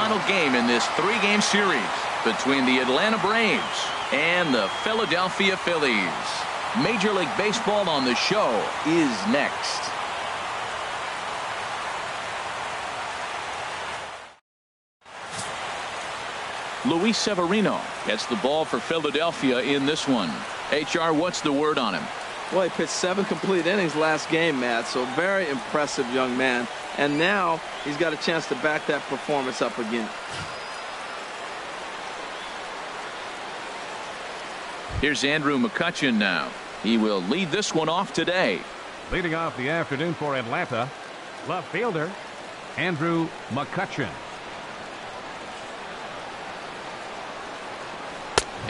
final game in this 3-game series between the Atlanta Braves and the Philadelphia Phillies. Major League Baseball on the show is next. Luis Severino gets the ball for Philadelphia in this one. HR, what's the word on him? Well, he pitched 7 complete innings last game, Matt, so very impressive young man. And now he's got a chance to back that performance up again. Here's Andrew Mccutchen now. He will lead this one off today. Leading off the afternoon for Atlanta, left fielder Andrew Mccutchen.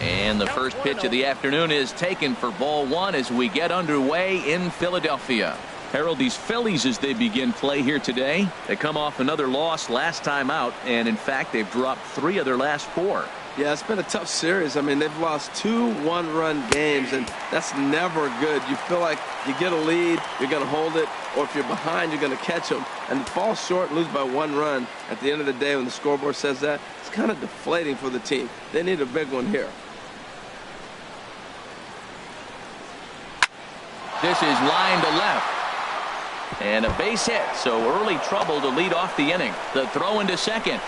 And the first pitch of the afternoon is taken for ball 1 as we get underway in Philadelphia. Harold, these Phillies, as they begin play here today, they come off another loss last time out, and in fact they've dropped 3 of their last 4. Yeah, it's been a tough series. I mean, they've lost 2 one-run games, and that's never good. You feel like you get a lead, you're going to hold it, or if you're behind, you're going to catch them. And fall short and lose by 1 run at the end of the day when the scoreboard says that, it's kind of deflating for the team. They need a big one here. This is line to left. And a base hit, so early trouble to lead off the inning. The throw into second.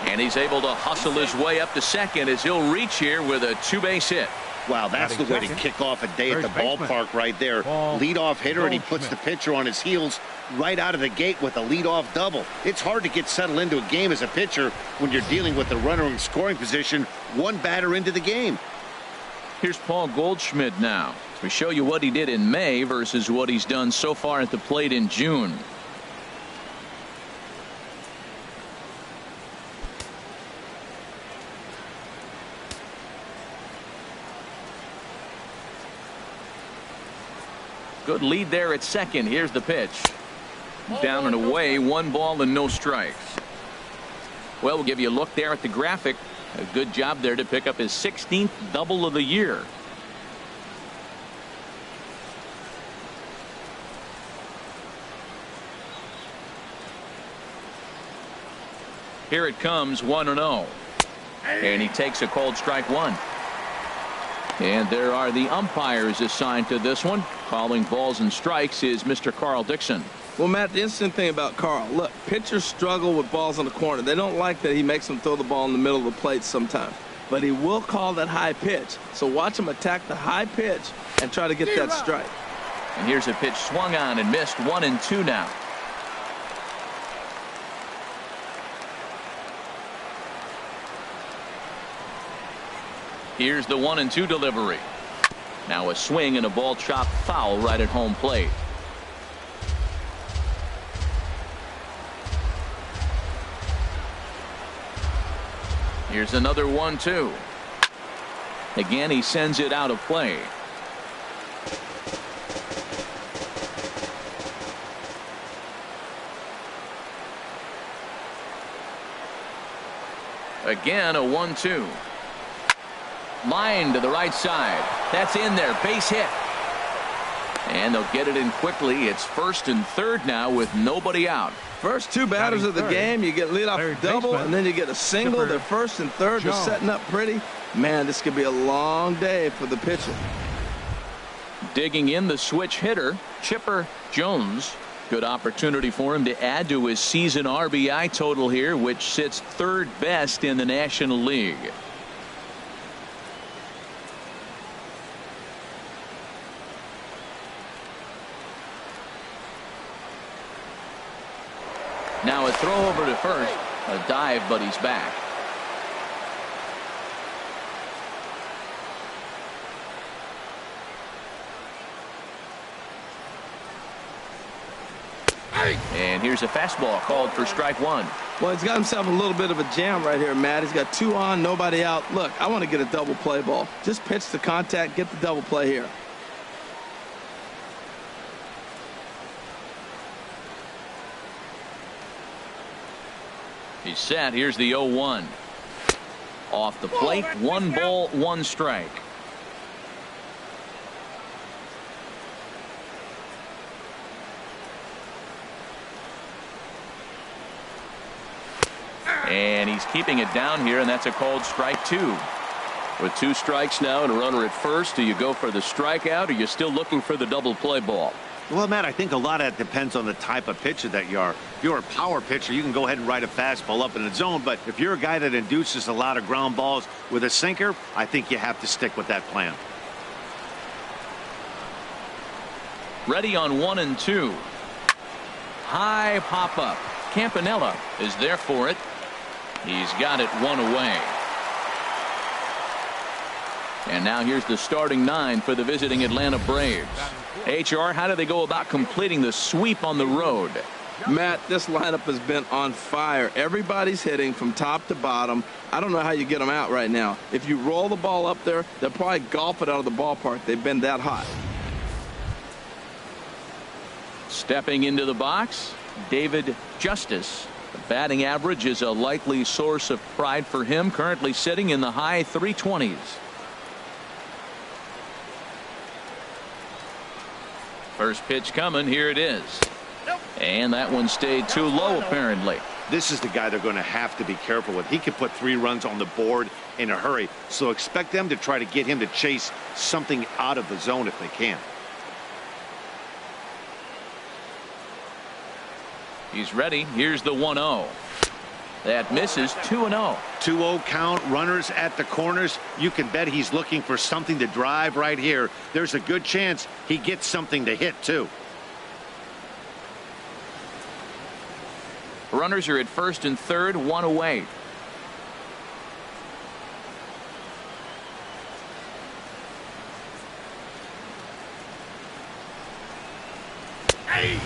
And he's able to hustle his way up to second as he'll reach here with a 2-base hit. Wow, that's the way to kick off a day at the ballpark right there. Leadoff hitter, and he puts the pitcher on his heels right out of the gate with a leadoff double. It's hard to get settled into a game as a pitcher when you're dealing with the runner in scoring position 1 batter into the game. Here's Paul Goldschmidt now. We show you what he did in May versus what he's done so far at the plate in June. Good lead there at second. Here's the pitch. Down and away, 1 ball and no strikes. Well, we'll give you a look there at the graphic. A good job there to pick up his 16th double of the year. Here it comes, 1-0. And he takes a cold strike 1. And there are the umpires assigned to this one. Calling balls and strikes is Mr. Carl Dixon. Well, Matt, the interesting thing about Carl, look, pitchers struggle with balls on the corner. They don't like that he makes them throw the ball in the middle of the plate sometimes. But he will call that high pitch. So watch him attack the high pitch and try to get that strike. And here's a pitch swung on and missed, 1-2 now. Here's the 1-2 delivery. Now a swing and a ball chopped foul right at home plate. Here's another 1-2. Again, he sends it out of play. Again, a 1-2. Line to the right side. That's in there. Base hit. And they'll get it in quickly. It's first and third now with nobody out. First 2 batters of the game, you get leadoff double, and then you get a single. They're first and third. They're setting up pretty. Man, this could be a long day for the pitcher. Digging in the switch hitter, Chipper Jones. Good opportunity for him to add to his season RBI total here, which sits 3rd best in the National League. Now a throw over to first. A dive, but he's back. And here's a fastball called for strike 1. Well, he's got himself a little bit of a jam right here, Matt. He's got 2 on, nobody out. Look, I want to get a double play ball. Just pitch the contact, get the double play here. He's set. Here's the 0-1. Off the plate, 1 ball, 1 strike. And he's keeping it down here, and that's a called strike 2. With 2 strikes now and a runner at first, do you go for the strikeout, or are you still looking for the double play ball? Well, Matt, I think a lot of that depends on the type of pitcher that you are. If you're a power pitcher, you can go ahead and ride a fastball up in the zone. But if you're a guy that induces a lot of ground balls with a sinker, I think you have to stick with that plan. Ready on 1 and 2. High pop up. Campanella is there for it. He's got it 1 away. And now here's the starting 9 for the visiting Atlanta Braves. HR, how do they go about completing the sweep on the road? Matt, this lineup has been on fire. Everybody's hitting from top to bottom. I don't know how you get them out right now. If you roll the ball up there, they'll probably golf it out of the ballpark. They've been that hot. Stepping into the box, David Justice. The batting average is a likely source of pride for him, currently sitting in the high 320s. First pitch coming. Here it is. And that one stayed too low, apparently. This is the guy they're going to have to be careful with. He can put 3 runs on the board in a hurry, so expect them to try to get him to chase something out of the zone if they can. He's ready. Here's the 1-0. That misses. 2-0. 2-0 count, runners at the corners. You can bet he's looking for something to drive right here. There's a good chance he gets something to hit too. Runners are at first and third, 1 away.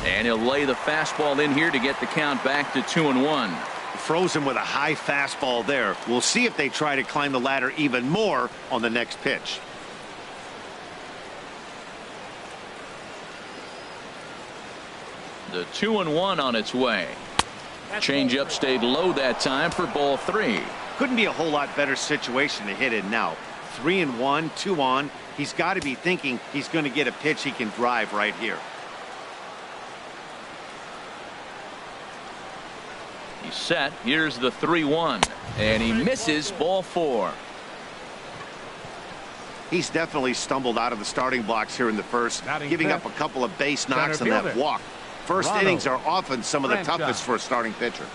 And he'll lay the fastball in here to get the count back to 2-1. Frozen with a high fastball there. We'll see if they try to climb the ladder even more on the next pitch. The 2-1 on its way. Changeup stayed low that time for ball 3. Couldn't be a whole lot better situation to hit in now. 3-1, 2 on. He's got to be thinking he's going to get a pitch he can drive right here. He's set. Here's the 3-1. And he misses ball 4. He's definitely stumbled out of the starting blocks here in the first, giving up a couple of base knocks on that walk. First innings are often some of the toughest for a starting pitcher.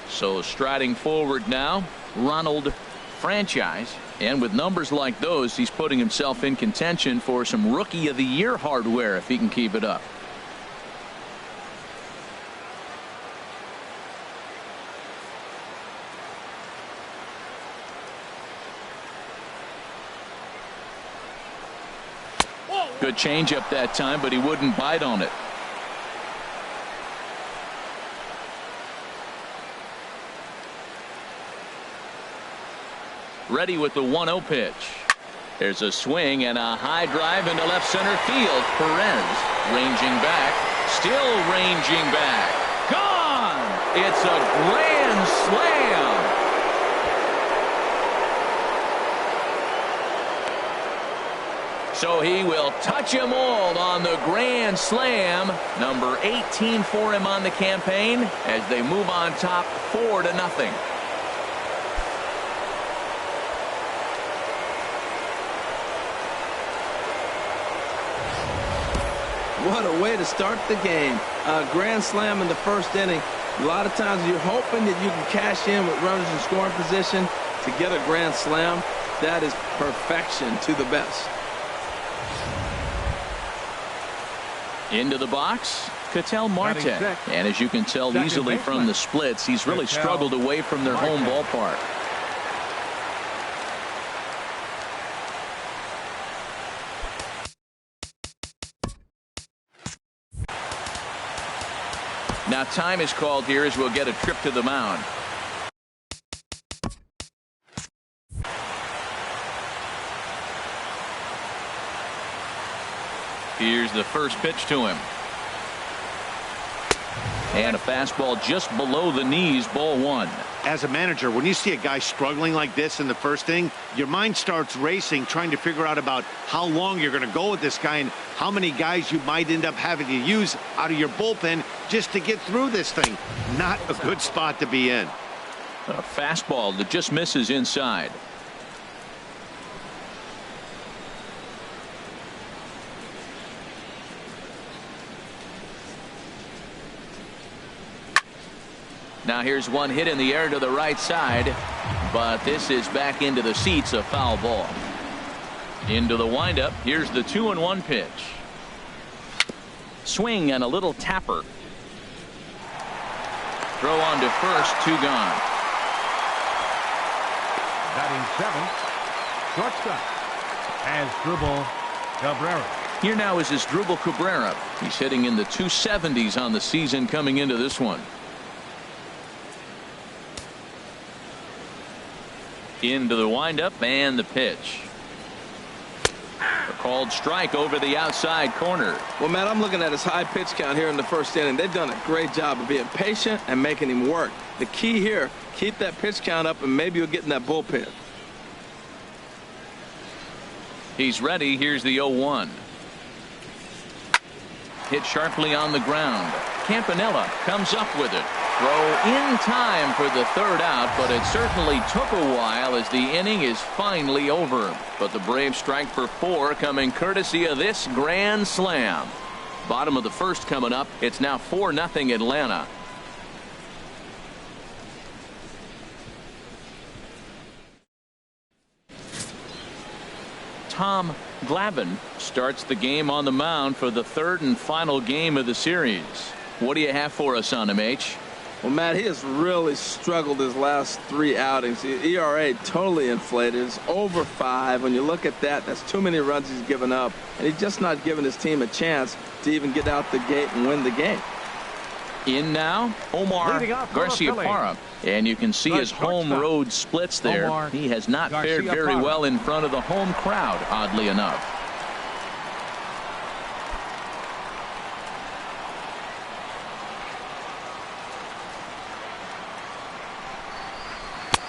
So striding forward now, Ronald Franchise. And with numbers like those, he's putting himself in contention for some Rookie of the Year hardware if he can keep it up. Good changeup that time, but he wouldn't bite on it. Ready with the 1-0 pitch. There's a swing and a high drive into left center field. Perez ranging back, still ranging back. Gone! It's a grand slam. So he will touch them all on the grand slam. Number 18 for him on the campaign as they move on top 4-0. What a way to start the game. A grand slam in the first inning. A lot of times you're hoping that you can cash in with runners in scoring position to get a grand slam. That is perfection to the best. Into the box, Ketel Marte. And as you can tell easily from the splits, he's really struggled away from their home ballpark. Now time is called here as we'll get a trip to the mound. Here's the first pitch to him. And a fastball just below the knees, ball one. As a manager, when you see a guy struggling like this in the first inning, your mind starts racing, trying to figure out about how long you're going to go with this guy and how many guys you might end up having to use out of your bullpen just to get through this thing. Not a good spot to be in. A fastball that just misses inside. Now here's one hit in the air to the right side, but this is back into the seats, a foul ball. Into the windup. Here's the 2-1 pitch. Swing and a little tapper. Throw on to first, 2 gone. Batting 7th, shortstop, Asdrubal Cabrera. Here now is Asdrubal Cabrera. He's hitting in the 270s on the season coming into this one. Into the windup and the pitch. A called strike over the outside corner. Well, Matt, I'm looking at his high pitch count here in the first inning. They've done a great job of being patient and making him work. The key here, keep that pitch count up and maybe you'll get in that bullpen. He's ready. Here's the 0-1. Hit sharply on the ground. Campanella comes up with it. Throw in time for the 3rd out, but it certainly took a while as the inning is finally over. But the Braves strike for 4, coming courtesy of this grand slam. Bottom of the 1st coming up. It's now 4-0 Atlanta. Tom Glavine starts the game on the mound for the 3rd and final game of the series. What do you have for us on him, H? Well, Matt, he has really struggled his last 3 outings. The ERA totally inflated. It's over 5. When you look at that, that's too many runs he's given up. And he's just not giving his team a chance to even get out the gate and win the game. In now, Omar Garciaparra. And you can see his home road splits there. He has not fared very well in front of the home crowd, oddly enough.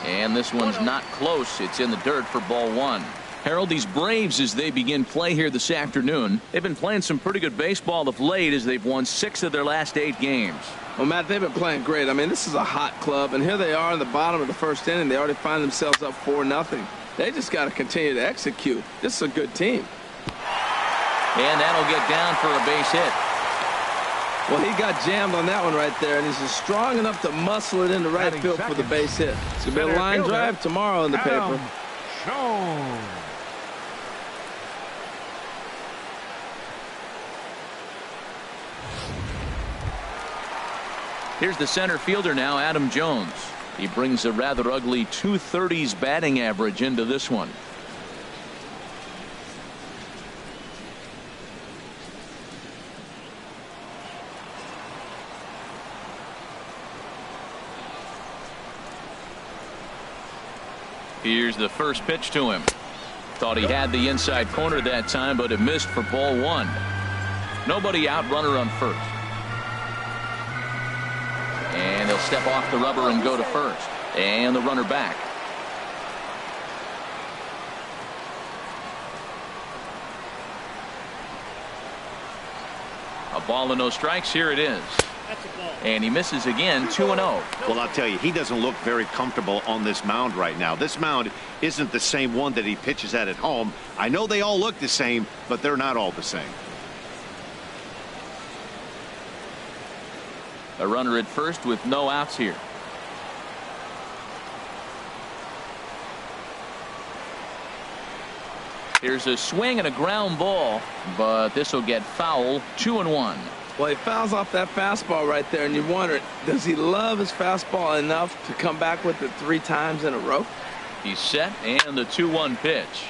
And this one's not close. It's in the dirt for ball 1. Harold, these Braves, as they begin play here this afternoon, they've been playing some pretty good baseball of late as they've won 6 of their last 8 games. Well, Matt, they've been playing great. I mean, this is a hot club, and here they are in the bottom of the 1st inning. They already find themselves up 4-0. They just got to continue to execute. This is a good team. And that'll get down for a base hit. Well, he got jammed on that one right there, and he's just strong enough to muscle it into right field for the base hit. It's going to be a line drive tomorrow in the paper. Here's the center fielder now, Adam Jones. He brings a rather ugly 230s batting average into this one. Here's the first pitch to him. Thought he had the inside corner that time, but it missed for ball 1. Nobody out, runner on first. And they'll step off the rubber and go to first. And the runner back. A ball and no strikes. Here it is. And he misses again, 2-0. Well, I'll tell you, he doesn't look very comfortable on this mound right now. This mound isn't the same one that he pitches at home. I know they all look the same, but they're not all the same. A runner at first with no outs here. Here's a swing and a ground ball, but this will get foul. 2-1. Well, he fouls off that fastball right there, and you wonder, does he love his fastball enough to come back with it 3 times in a row? He's set, and the 2-1 pitch.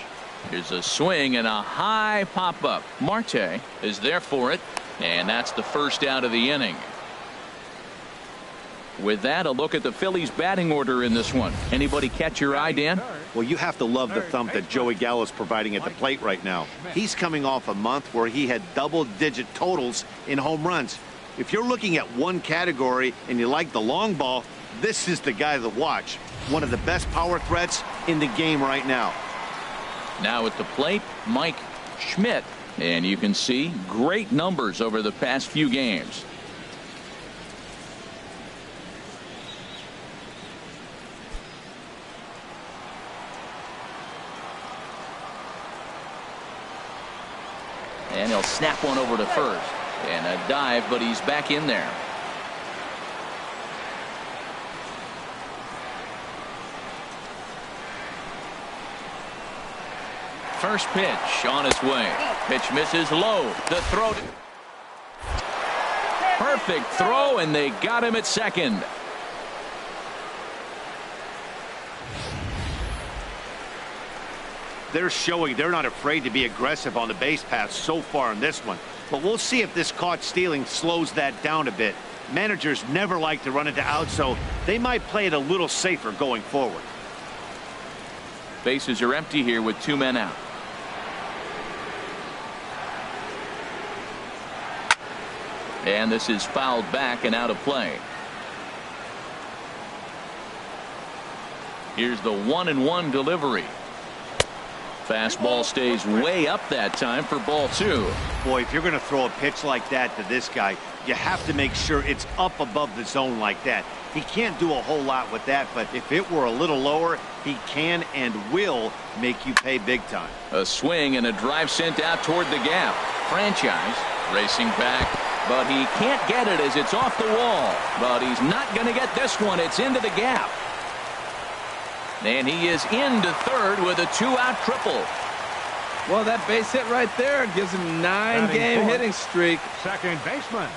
Here's a swing and a high pop-up. Marte is there for it, and that's the first out of the inning. With that, a look at the Phillies batting order in this one. Anybody catch your eye, Dan? Well, you have to love the thump that Joey Gallo is providing at the plate right now. He's coming off a month where he had double-digit totals in home runs. If you're looking at one category and you like the long ball, this is the guy to watch. One of the best power threats in the game right now. Now at the plate, Mike Schmidt. And you can see great numbers over the past few games. And he'll snap one over to first. And a dive, but he's back in there. First pitch on its way. Pitch misses low. The throw. Perfect throw, and they got him at second. They're showing they're not afraid to be aggressive on the base path so far in this one. But we'll see if this caught stealing slows that down a bit. Managers never like to run into outs, so they might play it a little safer going forward. Bases are empty here with 2 men out. And this is fouled back and out of play. Here's the 1-1 delivery. Fastball stays way up that time for ball 2. Boy, if you're going to throw a pitch like that to this guy, you have to make sure it's up above the zone like that. He can't do a whole lot with that, but if it were a little lower, he can and will make you pay big time. A swing and a drive sent out toward the gap. Franchise racing back, but he can't get it as it's off the wall. But he's not going to get this one. It's into the gap. And he is into third with a 2-out triple. Well, that base hit right there gives him 9-game hitting streak. Second baseman,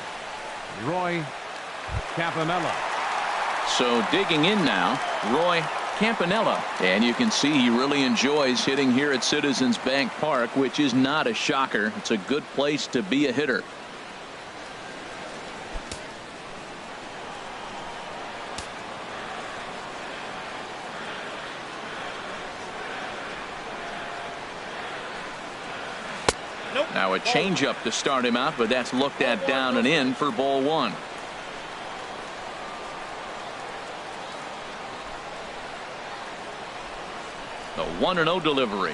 Roy Campanella. So digging in now, Roy Campanella. And you can see he really enjoys hitting here at Citizens Bank Park, which is not a shocker. It's a good place to be a hitter. Now a changeup to start him out, but that's looked at down and in for ball 1. The 1-0 delivery.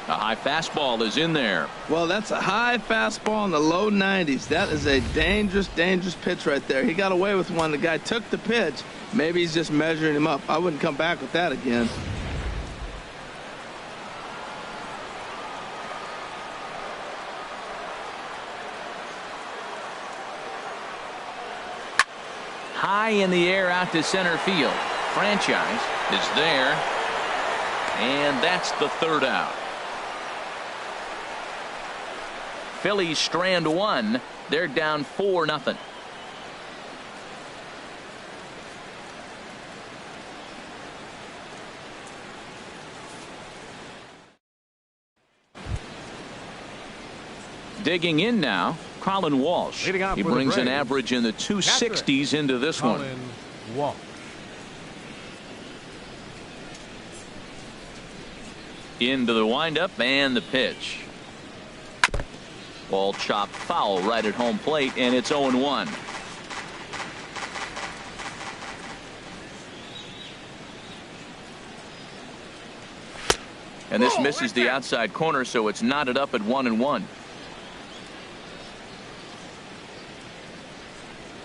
A high fastball is in there. Well, that's a high fastball in the low 90s. That is a dangerous, dangerous pitch right there. He got away with one. The guy took the pitch. Maybe he's just measuring him up. I wouldn't come back with that again. High in the air out to center field. Franchise is there. And that's the 3rd out. Phillies strand 1. They're down 4-0. Digging in now, Colin Walsh. He brings an average in the 260s into this one. Colin Walsh. Into the windup and the pitch. Ball chopped foul right at home plate, and it's 0-1. And this misses the outside corner, so it's knotted up at 1-1.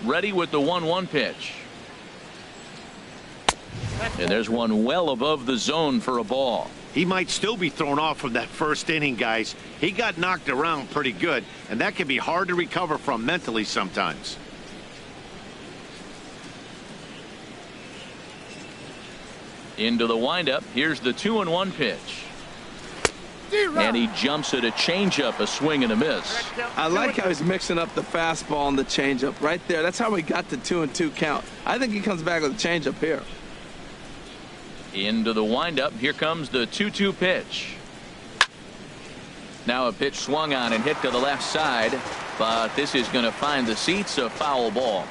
Ready with the 1-1 pitch. And there's one well above the zone for a ball. He might still be thrown off from that first inning, guys. He got knocked around pretty good, and that can be hard to recover from mentally sometimes. Into the windup. Here's the 2-1 pitch. And he jumps at a changeup, a swing and a miss. I like how he's mixing up the fastball and the changeup right there. That's how we got the 2-2 count. I think he comes back with a changeup here. Into the windup. Here comes the 2-2 pitch. Now a pitch swung on and hit to the left side, but this is going to find the seats. A foul ball.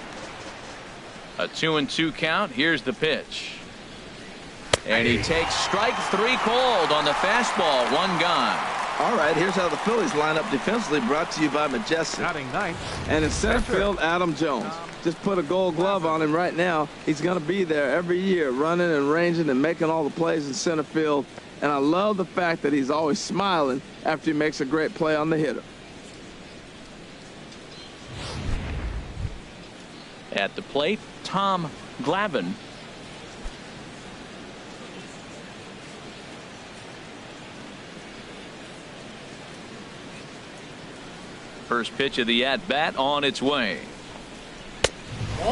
A 2-2 count. Here's the pitch. And he takes strike 3 called on the fastball. 1 gone. All right, here's how the Phillies line up defensively, brought to you by Mccutchen. Batting ninth. And in center field, Adam Jones. Just put a gold glove on him right now. He's going to be there every year, running and ranging and making all the plays in center field. And I love the fact that he's always smiling after he makes a great play on the hitter. At the plate, Thome Glavine. First pitch of the at-bat on its way.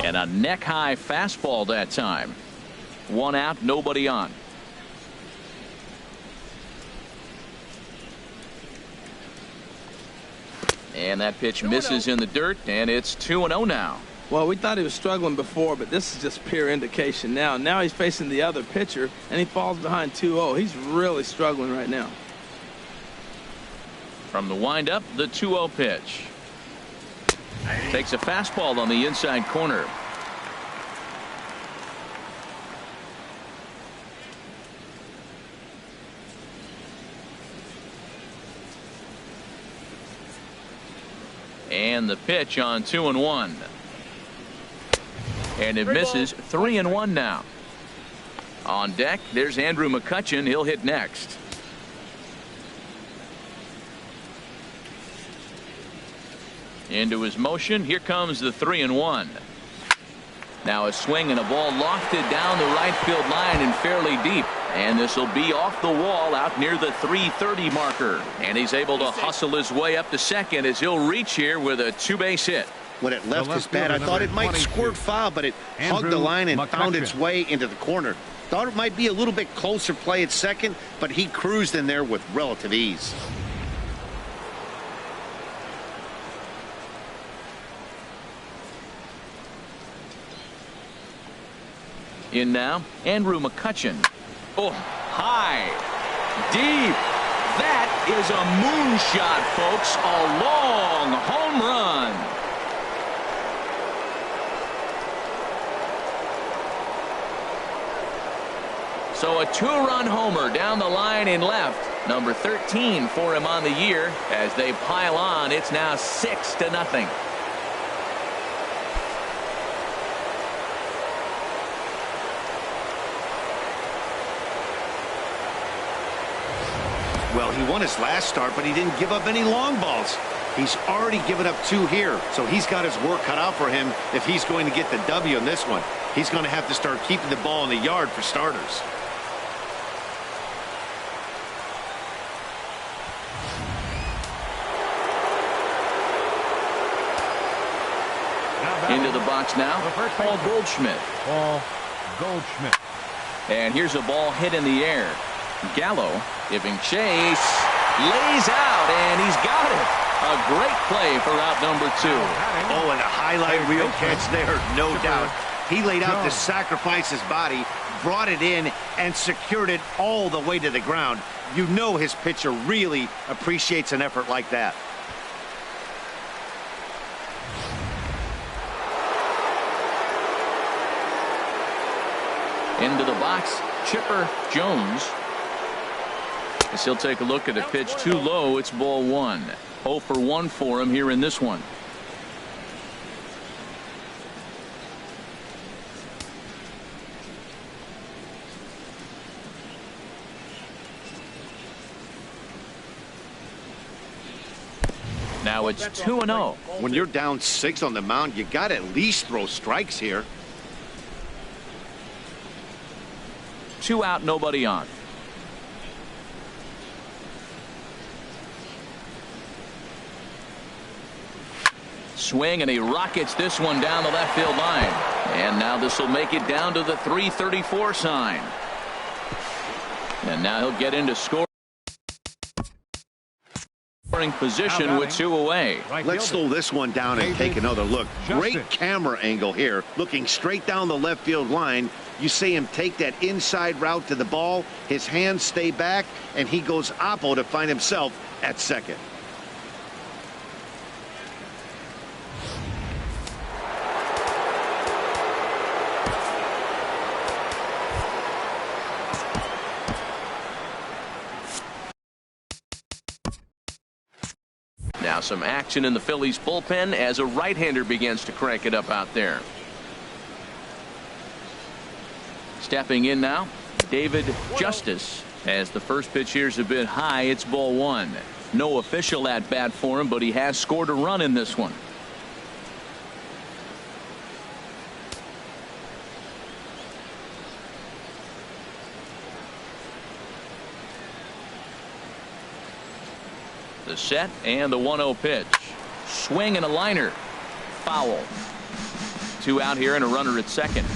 And a neck-high fastball that time. 1 out, nobody on. And that pitch misses in the dirt, and it's 2-0 now. Well, we thought he was struggling before, but this is just pure indication now. Now he's facing the other pitcher, and he falls behind 2-0. He's really struggling right now. From the windup, the 2-0 pitch. Takes a fastball on the inside corner. And the pitch on 2-1. And it misses. 3-1 now. On deck, there's Andrew Mccutchen. He'll hit next. Into his motion. Here comes the 3-1. Now a swing and a ball lofted down the right field line and fairly deep. And this will be off the wall out near the 330 marker. And he's able to hustle his way up to second as he'll reach here with a 2-base hit. When it left his bat, I thought it might squirt foul, but it hugged the line and found its way into the corner. Thought it might be a little bit closer play at second, but he cruised in there with relative ease. In now, Andrew Mccutchen. Oh, high, deep. That is a moonshot, folks. A long home run. So a 2-run homer down the line in left. Number 13 for him on the year. As they pile on, it's now 6-0. Well, he won his last start, but he didn't give up any long balls. He's already given up 2 here, so he's got his work cut out for him if he's going to get the W in this one. He's going to have to start keeping the ball in the yard for starters. Into the box now, Paul Goldschmidt. Goldschmidt. And here's a ball hit in the air. Gallo giving chase, lays out, and he's got it. A great play for out number 2. Oh, and a highlight reel catch there, no doubt. He laid out to sacrifice his body, brought it in, and secured it all the way to the ground. You know his pitcher really appreciates an effort like that. Into the box, Chipper Jones. As he'll take a look at a pitch too low, it's ball 1. 0 for 1 for him here in this one. Now it's 2-0. When you're down 6 on the mound, you got to at least throw strikes here. 2 out, nobody on. Swing, and he rockets this one down the left field line. And now this will make it down to the 334 sign. And now he'll get into scoring position with 2 away. Let's slow this one down and take another look. Great camera angle here, looking straight down the left field line. You see him take that inside route to the ball. His hands stay back, and he goes oppo to find himself at second. some action in the Phillies bullpen as a right-hander begins to crank it up out there. Stepping in now, David Justice, as the first pitch here's a bit high. It's ball one. No official at bat for him, but he has scored a run in this one. The set and the 1-0 pitch. Swing and a liner. Foul. 2 out here and a runner at second.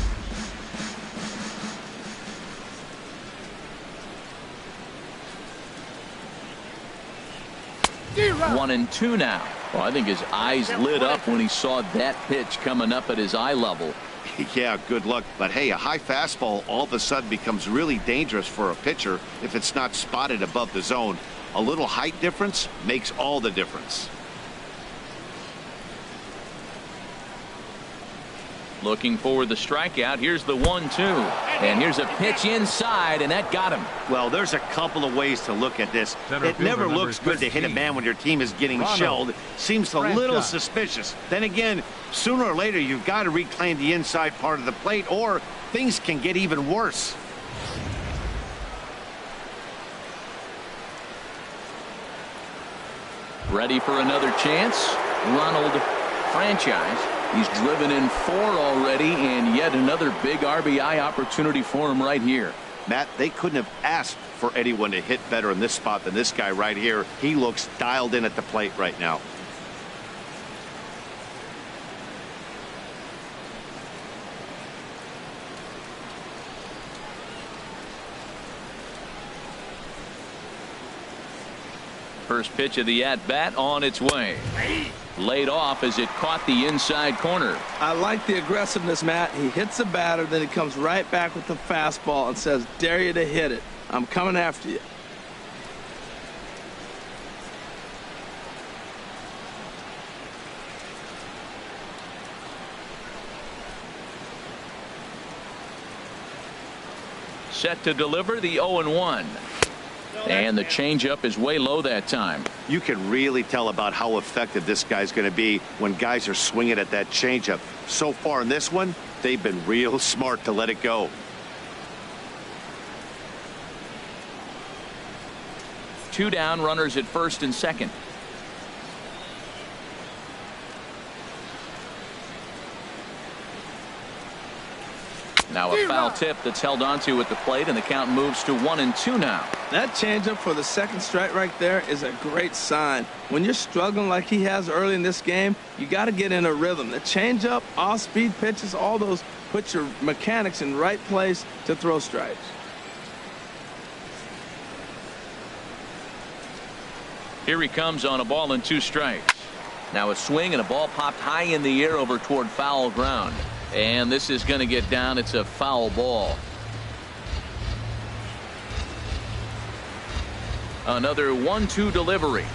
1-2 now. Well, I think his eyes lit up when he saw that pitch coming up at his eye level. Yeah, good luck. But hey, a high fastball all of a sudden becomes really dangerous for a pitcher if it's not spotted above the zone. A little height difference makes all the difference. Looking for the strikeout. Here's the 1-2. And here's a pitch inside, and that got him. Well, there's a couple of ways to look at this. It never looks good to hit a man when your team is getting shelled. Seems a little suspicious. Then again, sooner or later, you've got to reclaim the inside part of the plate, or things can get even worse. Ready for another chance. Ronald Franchise. He's driven in 4 already, and yet another big RBI opportunity for him right here. Matt, they couldn't have asked for anyone to hit better in this spot than this guy right here. He looks dialed in at the plate right now. First pitch of the at-bat on its way. Laid off as it caught the inside corner. I like the aggressiveness, Matt. He hits the batter, then he comes right back with the fastball and says, dare you to hit it. I'm coming after you. Set to deliver the 0-1. And the changeup is way low that time. You can really tell about how effective this guy's going to be when guys are swinging at that changeup. So far in this one, they've been real smart to let it go. 2 down, runners at first and second. Now a foul tip that's held onto at the plate, and the count moves to 1-2 now. That changeup for the second strike right there is a great sign. When you're struggling like he has early in this game, you got to get in a rhythm. The changeup, off-speed pitches, all those put your mechanics in right place to throw strikes. Here he comes on a ball and 2 strikes. Now a swing and a ball popped high in the air over toward foul ground. And this is going to get down. It's a foul ball. Another 1-2 delivery.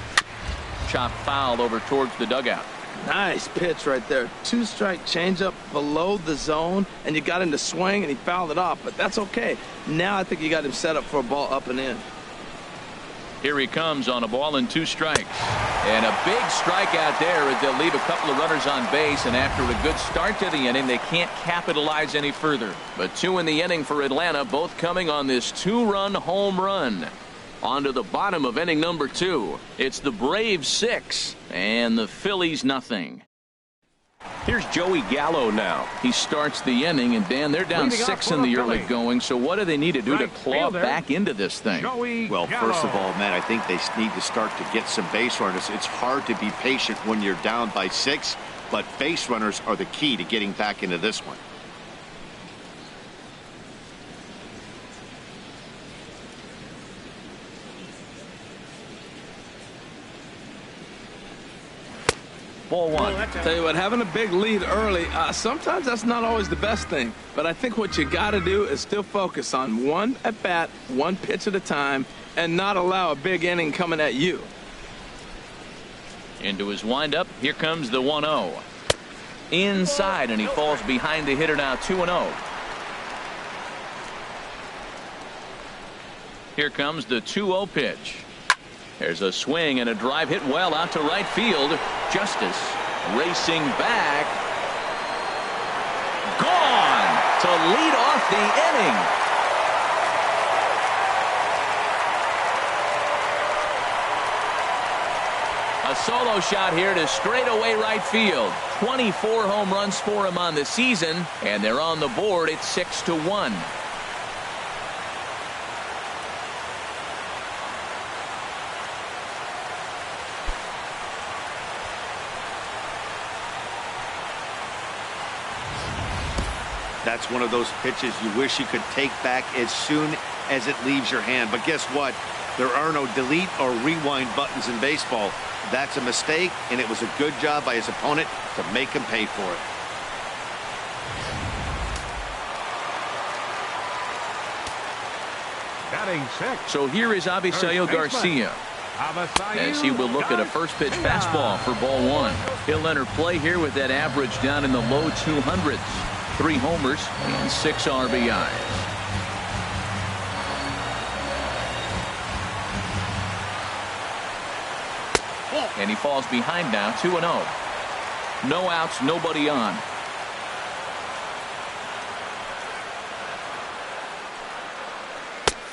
Chopped foul over towards the dugout. Nice pitch right there. 2-strike changeup below the zone, and you got him to swing, and he fouled it off. But that's okay. Now I think you got him set up for a ball up and in. Here he comes on a ball and 2 strikes. And a big strikeout there as they'll leave a couple of runners on base. And after a good start to the inning, they can't capitalize any further. But 2 in the inning for Atlanta, both coming on this 2-run home run. On to the bottom of inning number 2. It's the Braves 6 and the Phillies nothing. Here's Joey Gallo now. He starts the inning, and Dan, they're down 6 in the early going. So what do they need to do to claw back into this thing? Well, first of all, man, I think they need to start to get some base runners. It's hard to be patient when you're down by 6, but base runners are the key to getting back into this one. Ball 1. Tell you what, having a big lead early, sometimes that's not always the best thing. But I think what you got to do is still focus on one at bat, one pitch at a time, and not allow a big inning coming at you. Into his windup. Here comes the 1-0. Inside, and he falls behind the hitter now 2-0. Here comes the 2-0 pitch. There's a swing and a drive hit well out to right field. Justice racing back. Gone to lead off the inning. A solo shot here to straightaway right field. 24 home runs for him on the season, and they're on the board at 6-1. That's one of those pitches you wish you could take back as soon as it leaves your hand. But guess what? There are no delete or rewind buttons in baseball. That's a mistake, and it was a good job by his opponent to make him pay for it. Batting sixth. So here is Avisail Garcia, as he will look at a first pitch fastball for ball one. He'll enter play here with that average down in the low 200s. 3 homers and 6 RBIs. And he falls behind now, 2-0. No outs, nobody on.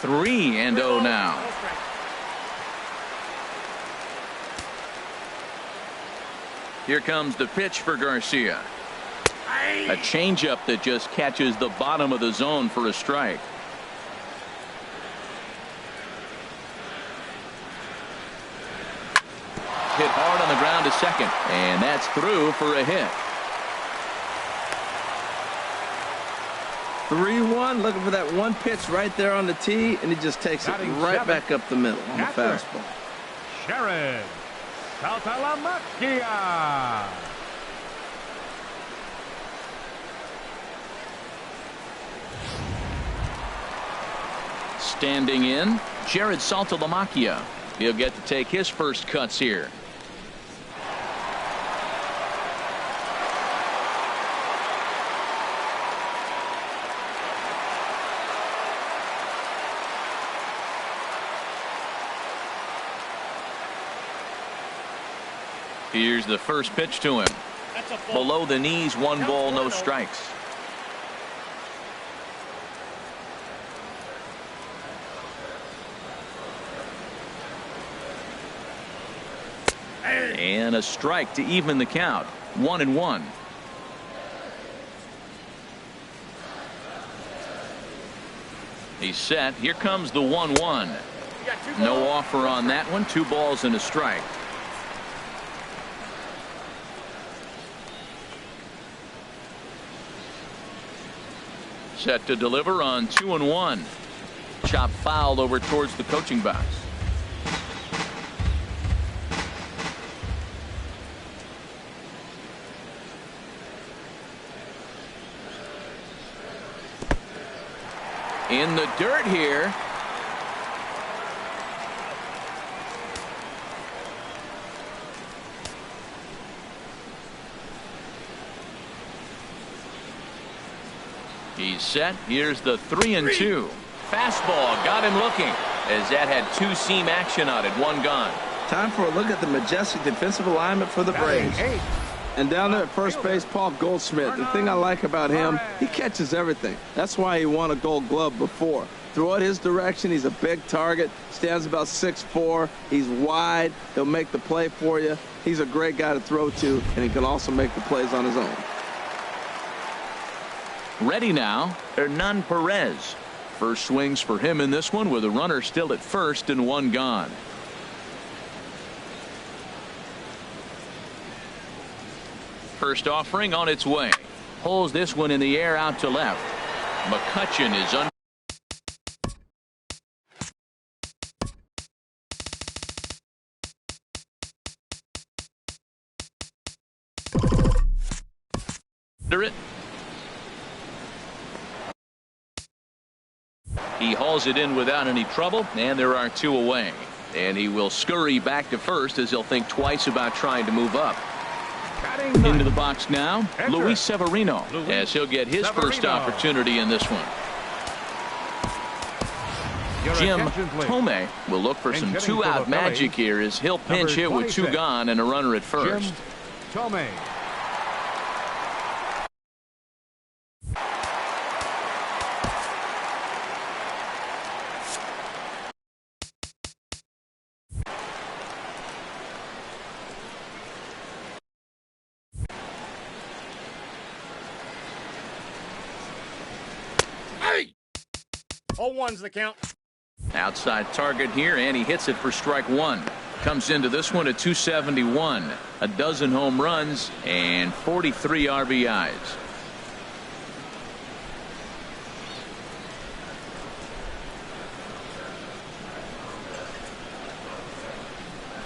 Three and 0 now. Here comes the pitch for Garcia. A changeup that just catches the bottom of the zone for a strike. Hit hard on the ground to second, and that's through for a hit. 3-1, looking for that one pitch right there on the tee, and he just takes it right back up the middle on the fastball. Sherrod. Saltalamacchia. Standing in, Jared Saltalamacchia. He'll get to take his first cuts here. Here's the first pitch to him. Below the knees, 1 ball, no strikes. And a strike to even the count. 1-1. He's set. Here comes the 1-1. No offer on that one. 2 balls and a strike. Set to deliver on 2-1. Chop foul over towards the coaching box. In the dirt here. He's set. Here's the 3-2. Fastball got him looking, as that had 2-seam action on it. 1 gone. Time for a look at the majestic defensive alignment for the Braves. And down there at first base, Paul Goldschmidt. The thing I like about him, he catches everything. That's why he won a Gold Glove before. Throw it his direction. He's a big target. Stands about 6'4". He's wide. He'll make the play for you. He's a great guy to throw to, and he can also make the plays on his own. Ready now, Hernan Perez. First swings for him in this one with a runner still at first and 1 gone. First offering on its way. Pulls this one in the air out to left. Mccutchen is under it. He hauls it in without any trouble, and there are 2 away. And he will scurry back to first as he'll think twice about trying to move up. Into the box now, Luis Severino, as he'll get his first opportunity in this one. Jim Thome will look for some two-out magic here as he'll pinch hit with 2 gone and a runner at first. Jim Thome. Hey! 0-1's the count. Outside target here, and he hits it for strike 1. Comes into this one at 271. A dozen home runs and 43 RBIs.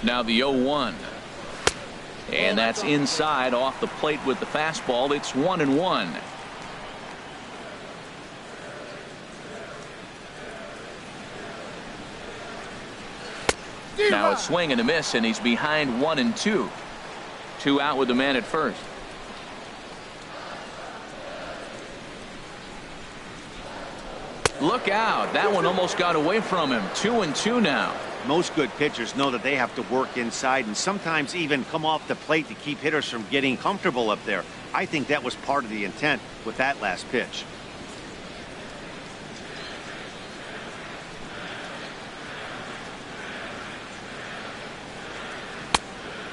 Now the 0-1. And that's inside off the plate with the fastball. It's 1-1. Now a swing and a miss, and he's behind 1-2. 2 out with the man at first. Look out. That one almost got away from him. 2-2 now. Most good pitchers know that they have to work inside and sometimes even come off the plate to keep hitters from getting comfortable up there. I think that was part of the intent with that last pitch.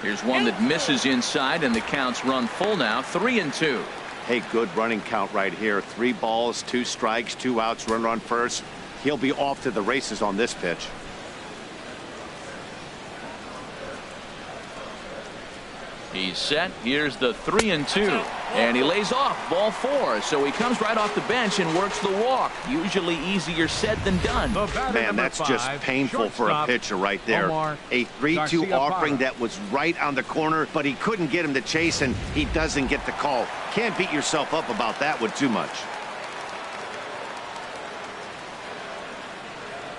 Here's one that misses inside, and the count's run full now. 3-2. Hey, good running count right here. 3 balls, 2 strikes, 2 outs, runner on first. He'll be off to the races on this pitch. He's set. Here's the 3-2, and he lays off ball 4. So he comes right off the bench and works the walk. Usually easier said than done. Man, that's just painful for a pitcher right there. A 3-2 offering that was right on the corner, but he couldn't get him to chase, and he doesn't get the call. Can't beat yourself up about that one too much.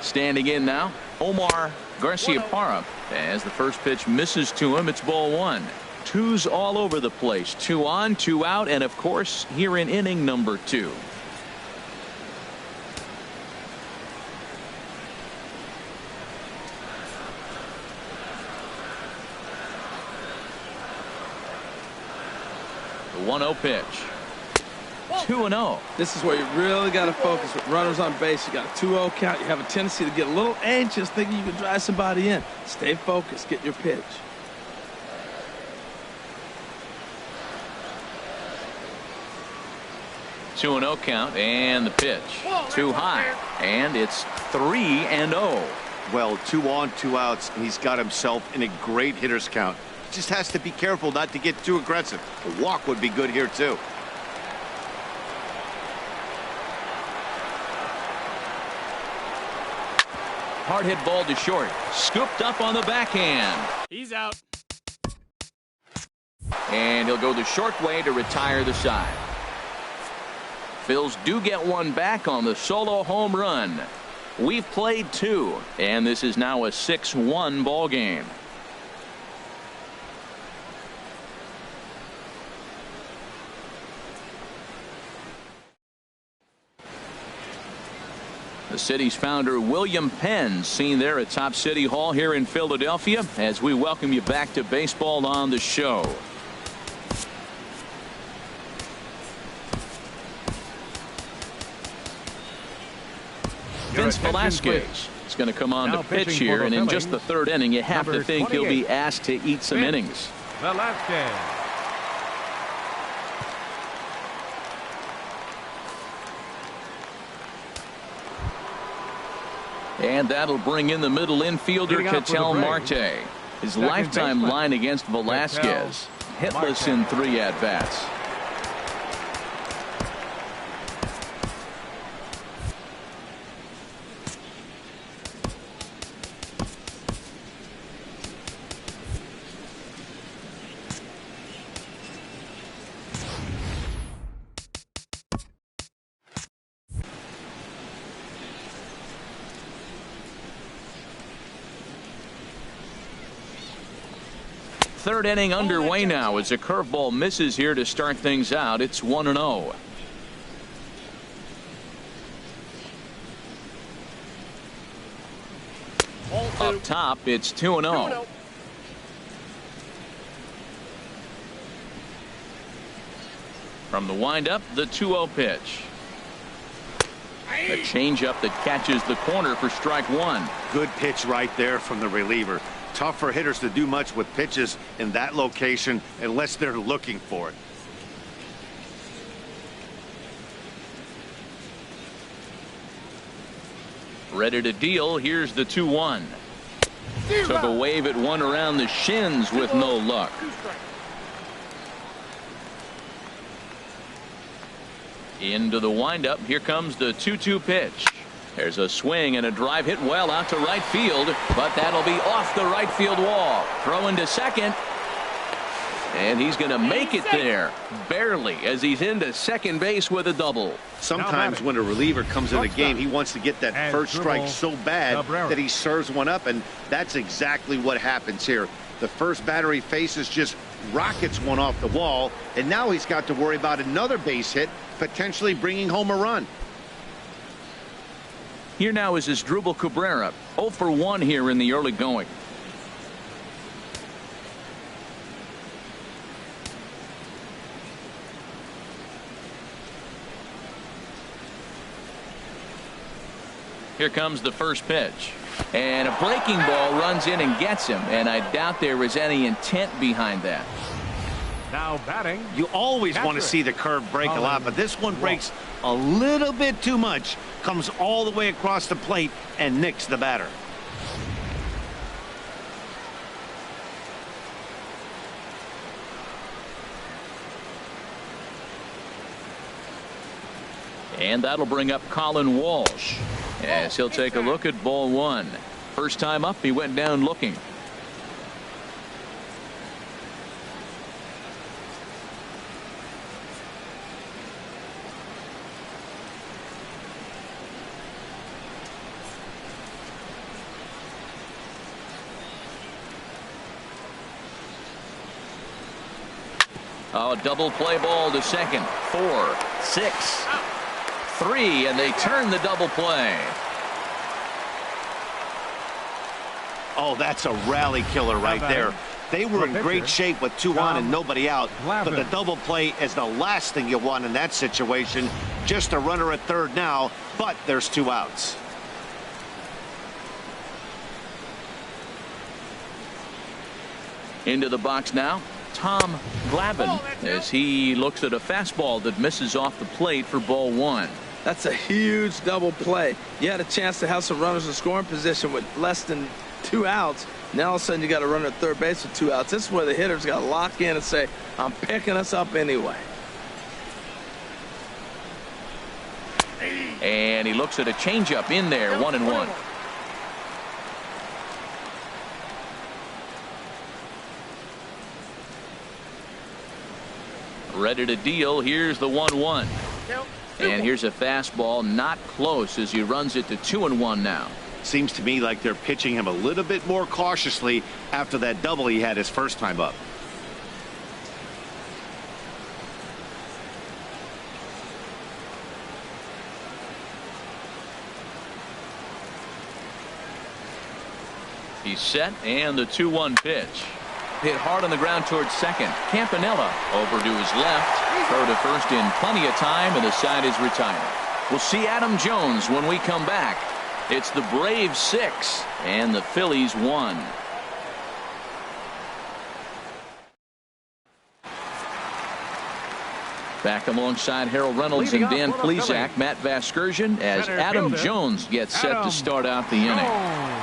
Standing in now, Omar Garciaparra. As the first pitch misses to him, it's ball 1. 2's all over the place. 2 on, 2 out, and of course here in inning number 2. The 1-0 pitch. 2-0. This is where you really got to focus with runners on base. You got a 2-0 count. You have a tendency to get a little anxious thinking you can drive somebody in. Stay focused. Get your pitch. Two 2-0 count, and the pitch. Too high, and it's 3-0. Well, 2 on, 2 outs. He's got himself in a great hitter's count. Just has to be careful not to get too aggressive. A walk would be good here too. Hard hit ball to short. Scooped up on the backhand. He's out. And he'll go the short way to retire the side. Phils do get one back on the solo home run. We've played 2, and this is now a 6-1 ball game. The city's founder, William Penn, seen there at Top City Hall here in Philadelphia, as we welcome you back to baseball on the show. Vince Velasquez is going to come on to pitch here, and in just the 3rd inning, you have to think he'll be asked to eat some innings. Velasquez. And that'll bring in the middle infielder, Ketel Marte. His lifetime line against Velasquez. Hitless in 3 at-bats. Third inning underway now as a curveball misses here to start things out. It's 1-0. Up top, it's 2-0. From the windup, the 2-0 pitch. A changeup that catches the corner for strike one. Good pitch right there from the reliever. Tough for hitters to do much with pitches in that location unless they're looking for it. Ready to deal. Here's the 2-1. Took a wave at one around the shins with no luck. Into the windup. Here comes the 2-2 pitch. There's a swing and a drive hit well out to right field, but that'll be off the right field wall. Throwing to second. And he's going to make it there, barely, as he's into second base with a double. Sometimes when a reliever comes in the game, he wants to get that first strike so bad that he serves one up, and that's exactly what happens here. The first batter he faces just rockets one off the wall, and now he's got to worry about another base hit, potentially bringing home a run. Here now is Asdrubal Cabrera, 0 for 1 here in the early going. Here comes the first pitch. And a breaking ball runs in and gets him. And I doubt there was any intent behind that. Now batting. You always want to see the curve break a lot, but this one breaks a little bit too much. Comes all the way across the plate and nicks the batter. And that'll bring up Colin Walsh as he'll take a look at ball one. First time up, he went down looking. Oh, double play ball to second. 4, 6, 3, and they turn the double play. Oh, that's a rally killer right there. They were in great shape with 2 on and nobody out, but the double play is the last thing you want in that situation. Just a runner at third now, but there's 2 outs. Into the box now, Thome Glavine, as he looks at a fastball that misses off the plate for ball one. That's a huge double play. You had a chance to have some runners in scoring position with less than 2 outs. Now all of a sudden you got a runner at third base with 2 outs. This is where the hitters got to lock in and say, I'm picking us up anyway. And he looks at a changeup in there, 1-1. Ready to deal. Here's the 1-1. And here's a fastball not close as he runs it to 2-1 now. Seems to me like they're pitching him a little bit more cautiously after that double he had his first time up. He's set, and the 2-1 pitch. Hit hard on the ground towards second. Campanella over to his left. Throw to first in plenty of time, and the side is retired. We'll see Adam Jones when we come back. It's the Braves 6 and the Phillies 1. Back alongside Harold Reynolds and Dan Plesac, Matt Vasgersian, as Adam Jones gets set to start out the inning.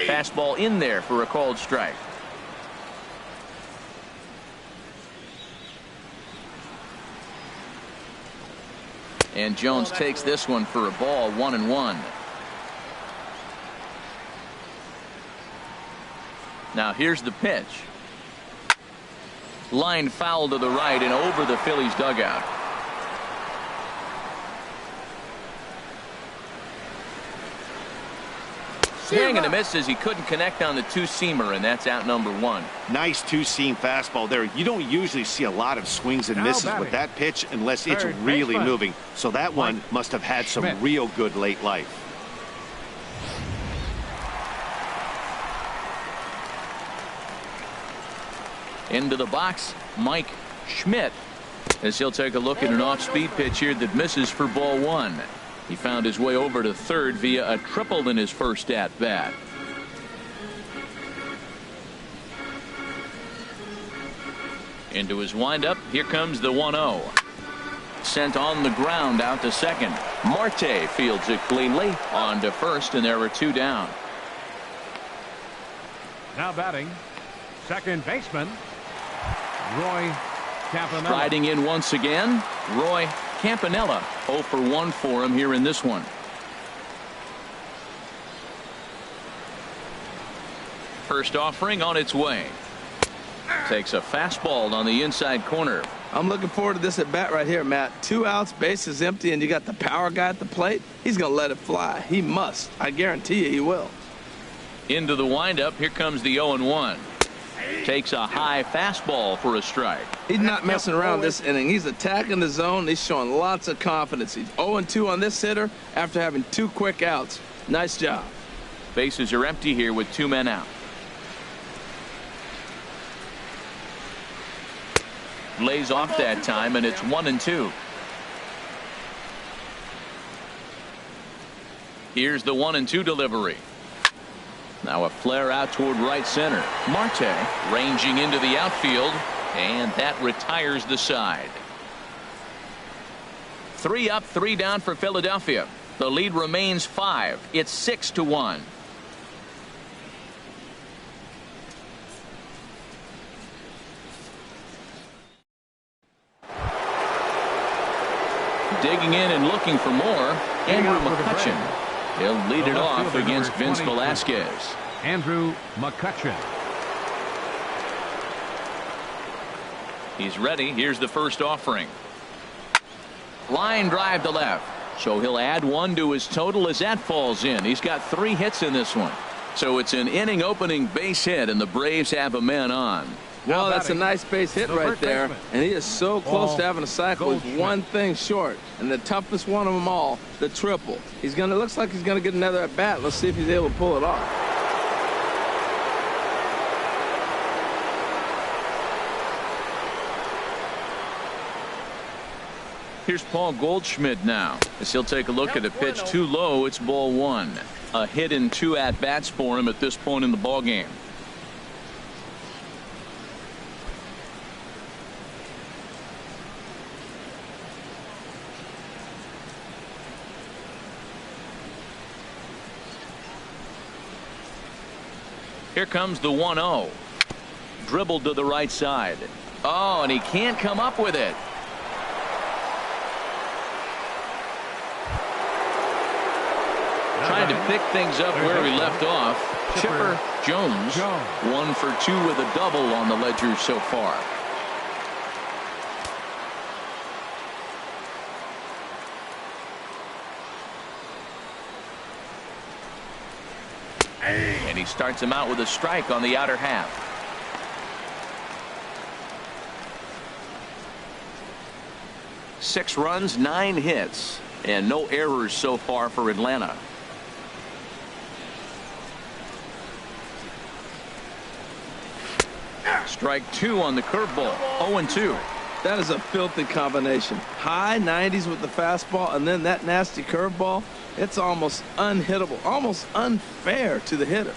Fastball in there for a called strike. And Jones takes this one for a ball, 1-1. Now here's the pitch. Line foul to the right and over the Phillies dugout. Swing and a miss as he couldn't connect on the two-seamer, and that's out number one. Nice two-seam fastball there. You don't usually see a lot of swings and misses with that pitch unless it's really moving. So that one must have had some real good late life. Into the box, Mike Schmidt, as he'll take a look at an off-speed pitch here that misses for ball one. He found his way over to third via a triple in his first at-bat. Into his windup, here comes the 1-0. Sent on the ground out to second. Marte fields it cleanly on to first, and there are two down. Now batting, second baseman, Roy Campanella. Striding in once again, Roy Campanella. 0 for 1 for him here in this one. First offering on its way. Takes a fastball on the inside corner. I'm looking forward to this at bat right here, Matt. 2 outs, bases empty, and you got the power guy at the plate. He's going to let it fly. He must. I guarantee you he will. Into the windup. Here comes the 0-1. Takes a high fastball for a strike. He's not messing around this inning. He's attacking the zone. He's showing lots of confidence. He's 0-2 on this hitter after having 2 quick outs. Nice job. Bases are empty here with 2 men out. Lays off that time, and it's 1-2. Here's the 1-2 delivery. Now a flare out toward right center. Marte ranging into the outfield, and that retires the side. 3 up, 3 down for Philadelphia. The lead remains 5. It's 6-1. Digging in and looking for more, Andrew Mccutchen. He'll lead it off against Vince Velasquez. Andrew Mccutchen. He's ready. Here's the first offering. Line drive to left. So he'll add 1 to his total as that falls in. He's got 3 hits in this one. So it's an inning opening base hit, and the Braves have a man on. Well, that's a nice base hit right there, and he is so close to having a cycle. He's 1 thing short, and the toughest one of them all, the triple. Looks like he's gonna get another at bat. Let's see if he's able to pull it off. Here's Paul Goldschmidt now, as he'll take a look at a pitch too low. It's ball 1. A hit in 2 at bats for him at this point in the ball game. Here comes the 1-0. Dribbled to the right side. Oh, and he can't come up with it. Trying to pick things up where he left off. Chipper Jones, 1 for 2 with a double on the ledger so far. And he starts him out with a strike on the outer half. Six runs, 9 hits, and no errors so far for Atlanta. Strike 2 on the curveball. 0-2. That is a filthy combination. High 90s with the fastball, and then that nasty curveball. It's almost unhittable, almost unfair to the hitter.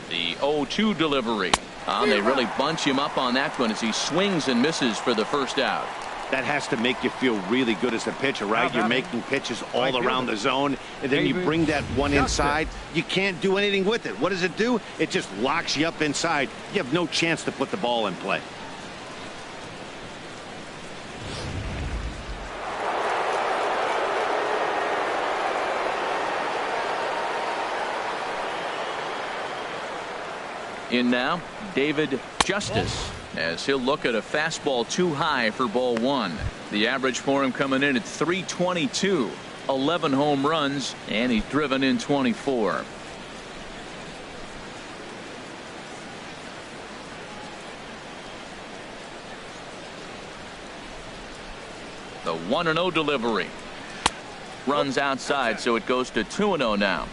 The 0-2 delivery. They really bunch him up on that one as he swings and misses for the first out. That has to make you feel really good as a pitcher, right? You're making pitches all around the zone, and then you bring that one inside. You can't do anything with it. What does it do? It just locks you up inside. You have no chance to put the ball in play. In now, David Justice. as he'll look at a fastball too high for ball one. The average for him coming in at 322. 11 home runs, and he's driven in 24. The 1-0 delivery. Runs outside, so it goes to 2-0 now.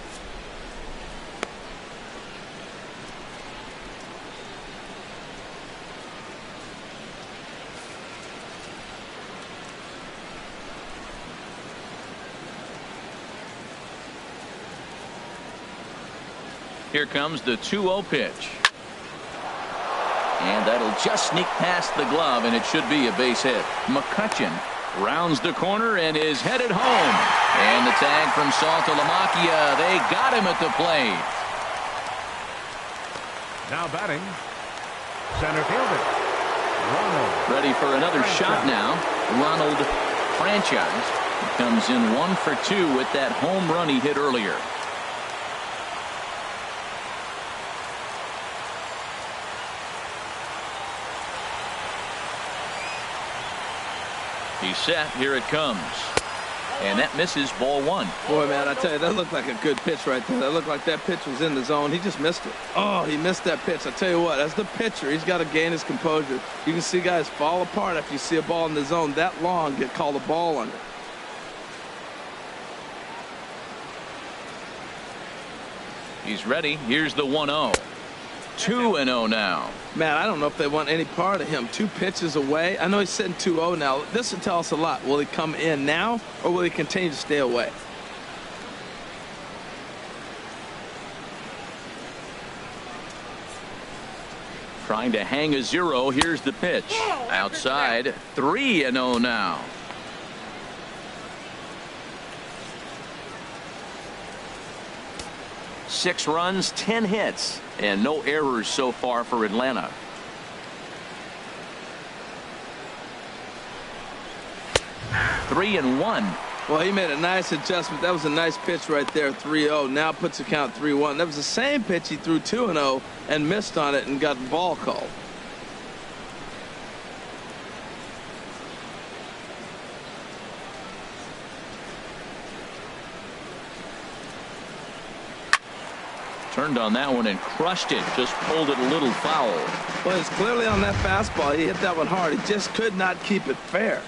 Here comes the 2-0 pitch. And that'll just sneak past the glove, and it should be a base hit. Mccutchen rounds the corner and is headed home. And the tag from Saltalamacchia. They got him at the plate. Now batting, center fielder Ronald. Ready for another shot now. Ronald Franchise comes in 1 for 2 with that home run he hit earlier. He's set. Here it comes. And that misses ball one. Boy, man, I tell you, that looked like a good pitch right there. That looked like that pitch was in the zone. He just missed it. Oh, he missed that pitch. I tell you what, as the pitcher, he's got to gain his composure. You can see guys fall apart after you see a ball in the zone that long get called a ball under. He's ready. Here's the 1-0. 2-0 now. Man, I don't know if they want any part of him. 2 pitches away. I know he's sitting 2-0 now. This will tell us a lot. Will he come in now, or will he continue to stay away? Trying to hang a 0. Here's the pitch. Outside. 3-0 now. Six runs, 10 hits, and no errors so far for Atlanta. Three and 1. Well, he made a nice adjustment. That was a nice pitch right there, 3-0. Now puts the count 3-1. That was the same pitch he threw 2-0 and missed on it and got the ball called. Turned on that one and crushed it. Just pulled it a little foul. Well, it's clearly on that fastball. He hit that one hard. He just could not keep it fair.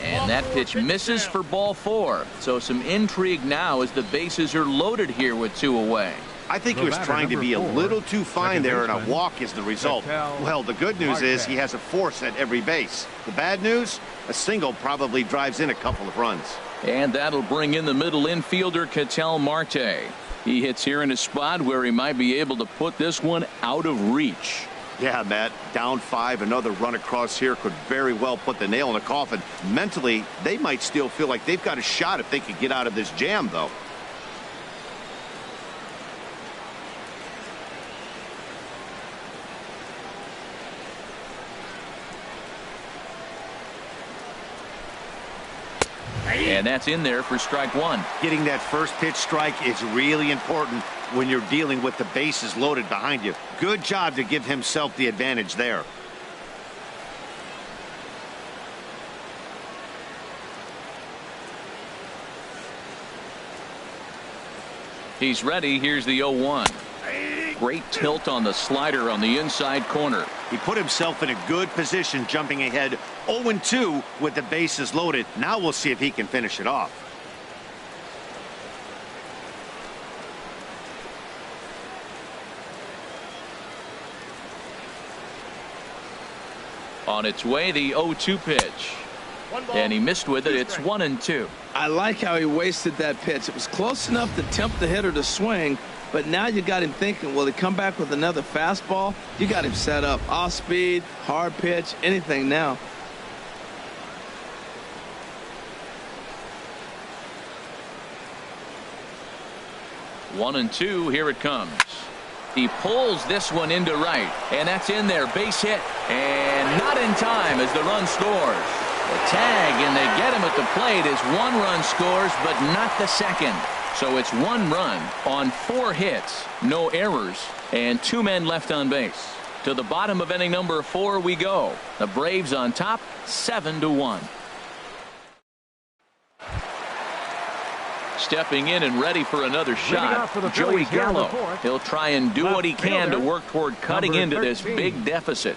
And that pitch misses for ball 4. So some intrigue now as the bases are loaded here with 2 away. I think he was trying to be a little too fine there, and a walk is the result. Well, the good news is he has a force at every base. The bad news, a single probably drives in a couple of runs. And that'll bring in the middle infielder, Ketel Marte. He hits here in a spot where he might be able to put this one out of reach. Yeah, Matt, down 5, another run across here could very well put the nail in the coffin. Mentally, they might still feel like they've got a shot if they could get out of this jam, though. And that's in there for strike 1. Getting that first pitch strike is really important when you're dealing with the bases loaded behind you. Good job to give himself the advantage there. He's ready. Here's the 0-1. Great tilt on the slider on the inside corner. He put himself in a good position, jumping ahead 0-2 with the bases loaded. Now we'll see if he can finish it off. On its way, the 0-2 pitch. And he missed with it. It's 1-2. I like how he wasted that pitch. It was close enough to tempt the hitter to swing, but now you got him thinking, will he come back with another fastball? You got him set up. Off speed, hard pitch, anything now. One and two. Here it comes. He pulls this one into right, and that's in there. Base hit, and not in time as the run scores. The tag, and they get him at the plate as one run scores, but not the second. So it's 1 run on 4 hits, no errors, and 2 men left on base. To the bottom of inning number 4 we go. The Braves on top, 7-1. Stepping in and ready for another shot, Joey Gallo. He'll try and do what he can to work toward cutting into this big deficit.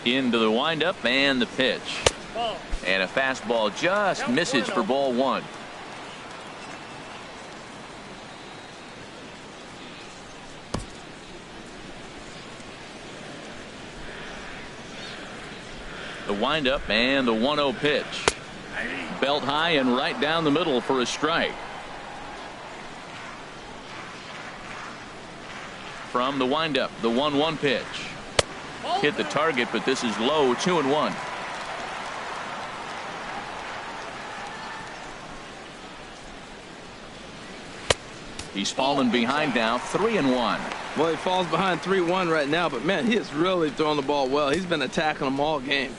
Into the windup and the pitch. And a fastball just misses for ball 1. The windup and the 1-0 pitch. Belt high and right down the middle for a strike. From the windup, the 1-1 pitch. Hit the target, but this is low, 2-1. He's fallen behind now, 3-1. Well, he falls behind 3-1 right now, but man, he is really throwing the ball well. He's been attacking them all game.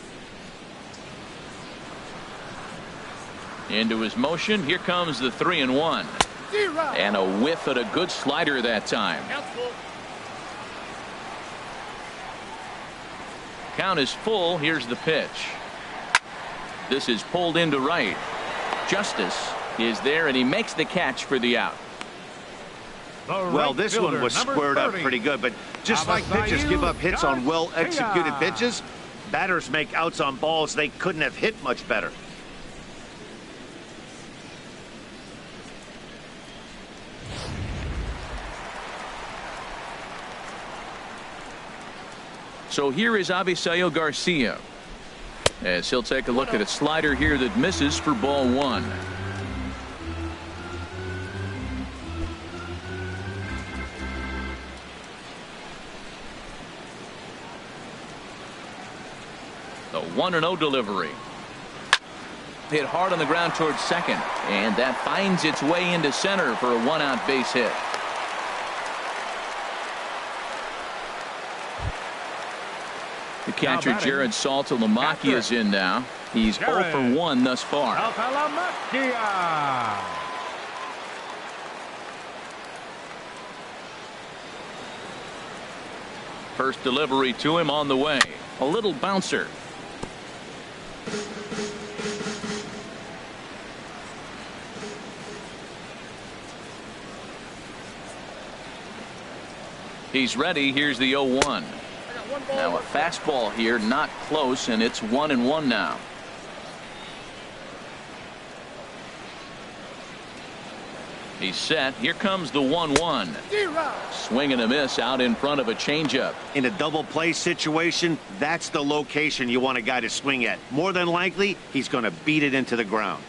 Into his motion. Here comes the 3-1. And a whiff at a good slider that time. Count is full. Here's the pitch. This is pulled into right. Justice is there, and he makes the catch for the out. Well, this one was squared up pretty good, but just like pitchers give up hits on well-executed pitches, batters make outs on balls they couldn't have hit much better. So here is Avisail Garcia, as he'll take a look at a slider here that misses for ball 1. The 1-0 delivery. Hit hard on the ground towards second, and that finds its way into center for a 1-out base hit. The catcher Jared Saltalamacchia is in now. He's 0 for 1 thus far. First delivery to him on the way. A little bouncer. He's ready. Here's the 0-1. Now a fastball here, not close, and it's 1-1 now. He's set. Here comes the 1-1. Swing and a miss out in front of a changeup. In a double play situation, that's the location you want a guy to swing at. More than likely, he's going to beat it into the ground.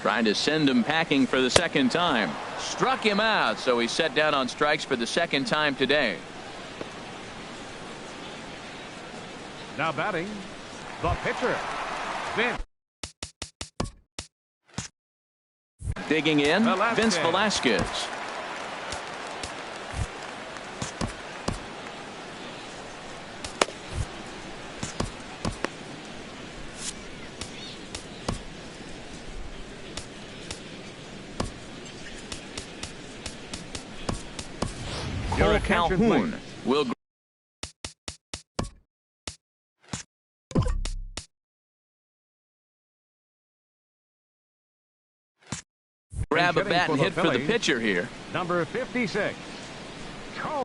Trying to send him packing for the second time. Struck him out, so he's set down on strikes for the second time today. Now batting, the pitcher, Vince. Digging in, Vince Velasquez. Calhoun will grab a bat and hit for the pitcher here. Number 56. Calhoun.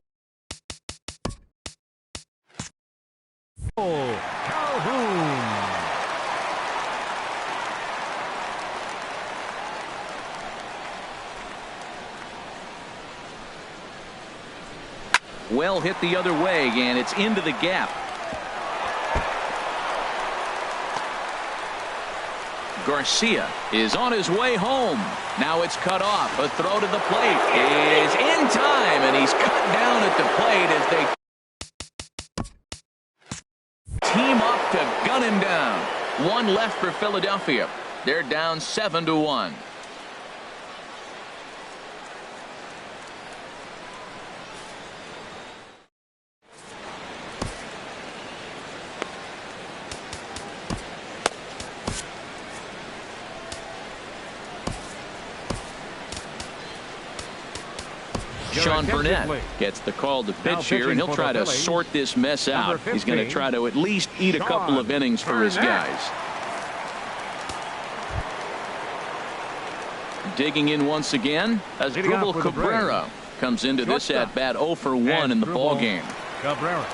Well hit the other way, and it's into the gap. Garcia is on his way home. Now it's cut off. A throw to the plate is in time, and he's cut down at the plate as they team up to gun him down. One left for Philadelphia. They're down 7-1. Sean Burnett gets the call to pitch here, and he'll try to sort this mess out. He's going to try to at least eat a couple of innings for his guys. Digging in once again, Asdrubal Cabrera comes into this at bat 0 for 1 in the ball game. Cabrera.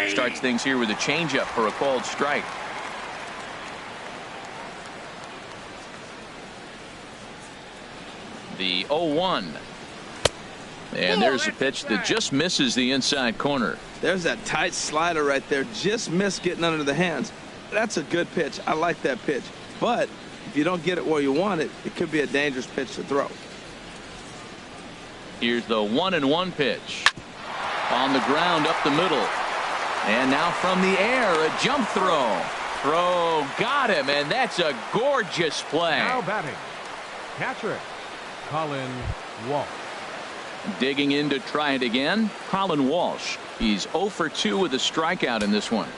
Starts things here with a changeup for a called strike. The 0-1. And there's a pitch that just misses the inside corner. There's that tight slider right there. Just missed getting under the hands. That's a good pitch. I like that pitch. But if you don't get it where you want it, it could be a dangerous pitch to throw. Here's the 1-1 pitch. On the ground up the middle. And now from the air, a jump throw. Throw got him, and that's a gorgeous play. Now batting, catcher, Colin Walsh. Digging in to try it again, Colin Walsh. He's 0 for 2 with a strikeout in this one.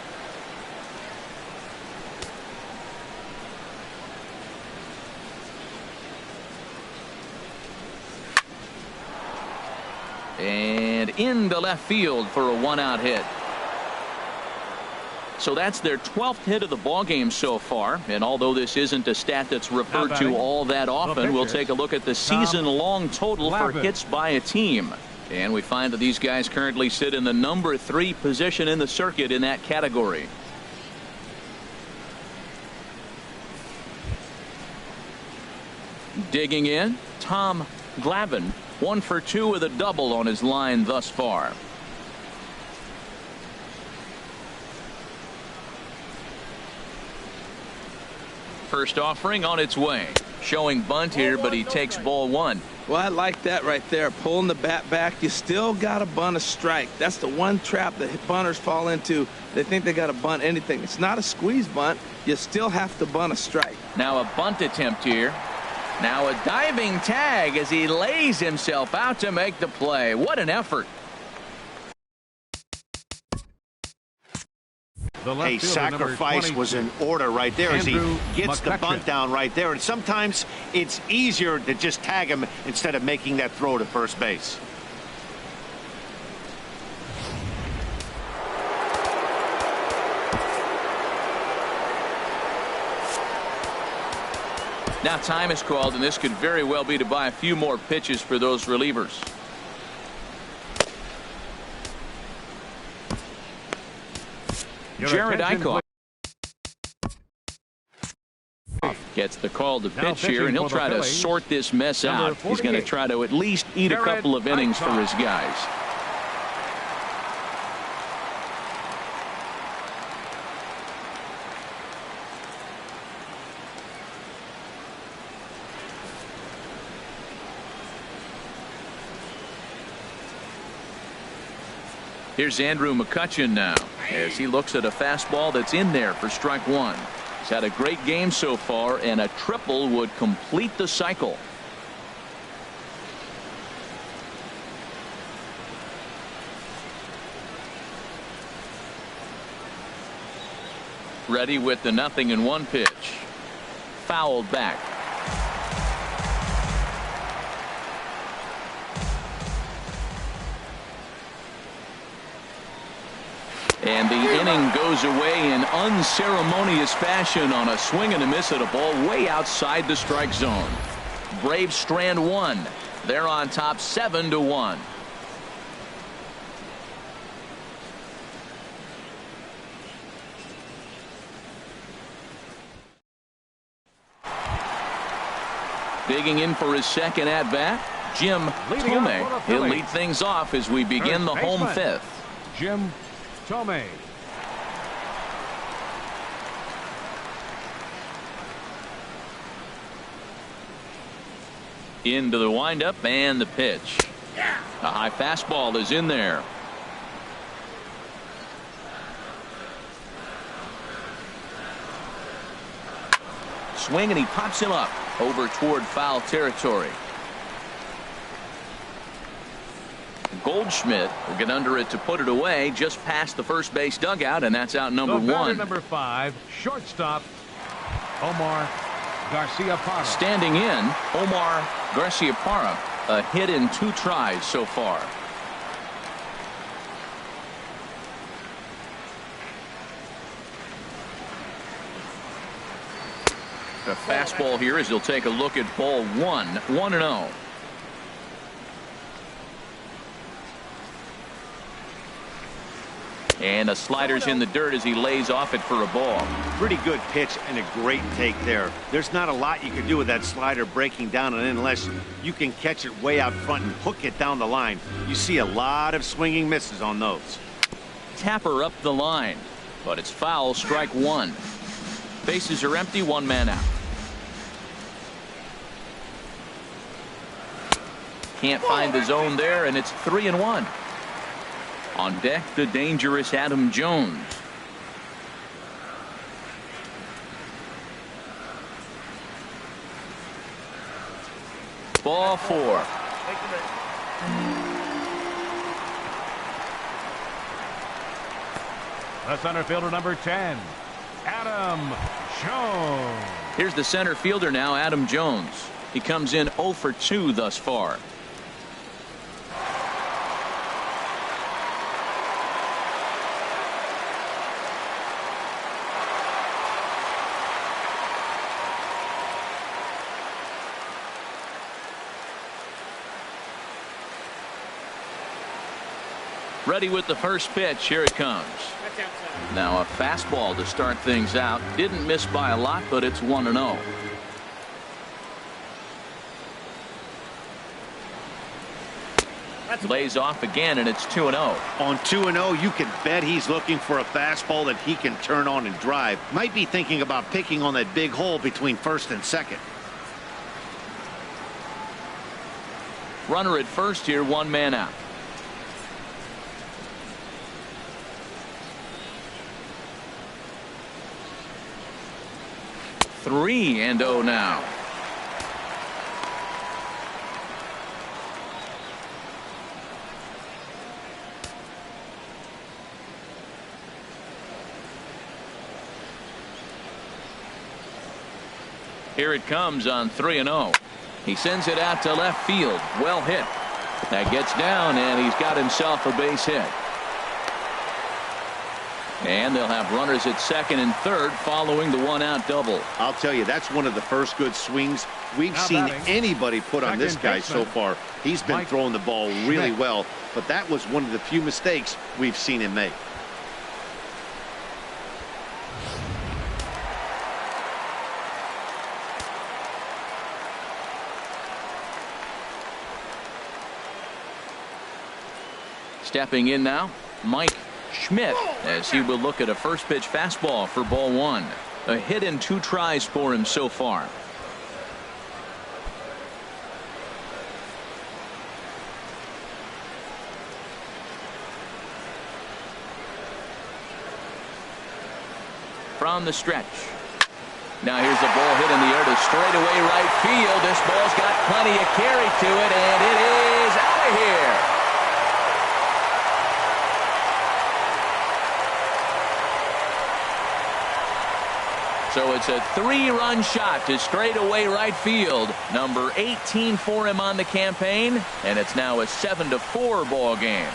And into left field for a 1-out hit. So that's their 12th hit of the ball game so far. And although this isn't a stat that's referred to all that often, we'll take a look at the season-long total for hits by a team. And we find that these guys currently sit in the number 3 position in the circuit in that category. Digging in, Thome Glavine, 1 for 2 with a double on his line thus far. First offering on its way. Showing bunt here, but he takes ball 1. Well, I like that right there. Pulling the bat back. You still got to bunt a strike. That's the one trap that bunters fall into. They think they got to bunt anything. It's not a squeeze bunt. You still have to bunt a strike. Now a bunt attempt here. Now a diving tag as he lays himself out to make the play. What an effort. A sacrifice was in order right there as he gets the bunt down right there. And sometimes it's easier to just tag him instead of making that throw to first base. Now time is called, and this could very well be to buy a few more pitches for those relievers. Jared Eichhoff gets the call to pitch here, and he'll try to sort this mess out. He's going to try to at least eat a couple of innings for his guys. Here's Andrew Mccutchen now as he looks at a fastball that's in there for strike 1. He's had a great game so far, and a triple would complete the cycle. Ready with the 0-1 pitch. Fouled back. And the inning goes away in unceremonious fashion on a swing and a miss at a ball way outside the strike zone. Braves strand 1. They're on top 7-1. Digging in for his second at bat, Jim Thome. He'll lead things off as we begin the home 5th. Jim Thome. Into the windup and the pitch. A high fastball is in there. Swing, and he pops him up over toward foul territory. Goldschmidt will get under it to put it away just past the first base dugout, and that's out number one. Number 5, shortstop, Omar Garciaparra. Standing in, Omar Garciaparra, a hit in 2 tries so far. The fastball here as he'll take a look at ball 1, 1-0. And a slider's in the dirt as he lays off it for a ball. Pretty good pitch and a great take there. There's not a lot you can do with that slider breaking down and in unless you can catch it way out front and hook it down the line. You see a lot of swinging misses on those. Tapper up the line, but it's foul, strike 1. Bases are empty, 1 man out. Can't find the zone there, and it's 3-1. On deck, the dangerous Adam Jones. Ball 4. The center fielder, number 10, Adam Jones. Here's the center fielder now, Adam Jones. He comes in 0 for 2 thus far. Ready with the first pitch. Here it comes. Now a fastball to start things out. Didn't miss by a lot, but it's 1-0. Lays off again, and it's 2-0. On 2-0, you can bet he's looking for a fastball that he can turn on and drive. Might be thinking about picking on that big hole between first and second. Runner at first here, 1 man out. Three and 0 now. Here it comes on 3-0. He sends it out to left field. Well hit. That gets down, and he's got himself a base hit. And they'll have runners at second and third following the 1-out double. I'll tell you, that's one of the first good swings we've seen anybody put on this guy so far. He's been throwing the ball really well, but that was one of the few mistakes we've seen him make. Stepping in now, Mike Schmidt, as he will look at a first pitch fastball for ball 1. A hit in 2 tries for him so far. From the stretch. Now here's a ball hit in the air to straightaway right field. This ball's got plenty of carry to it, and it is out of here. So it's a 3-run shot to straightaway right field. Number 18 for him on the campaign, and it's now a 7-4 ball game.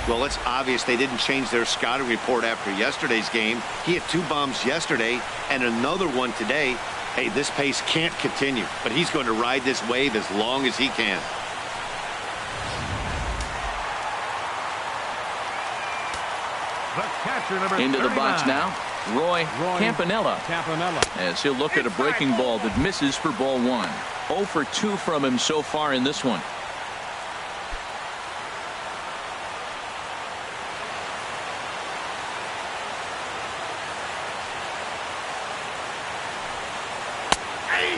Well, it's obvious they didn't change their scouting report after yesterday's game. He had 2 bombs yesterday and another one today. Hey, this pace can't continue, but he's going to ride this wave as long as he can. Into the box now, Roy Campanella, as he'll look at a breaking ball that misses for ball 1. 0 for 2 from him so far in this one.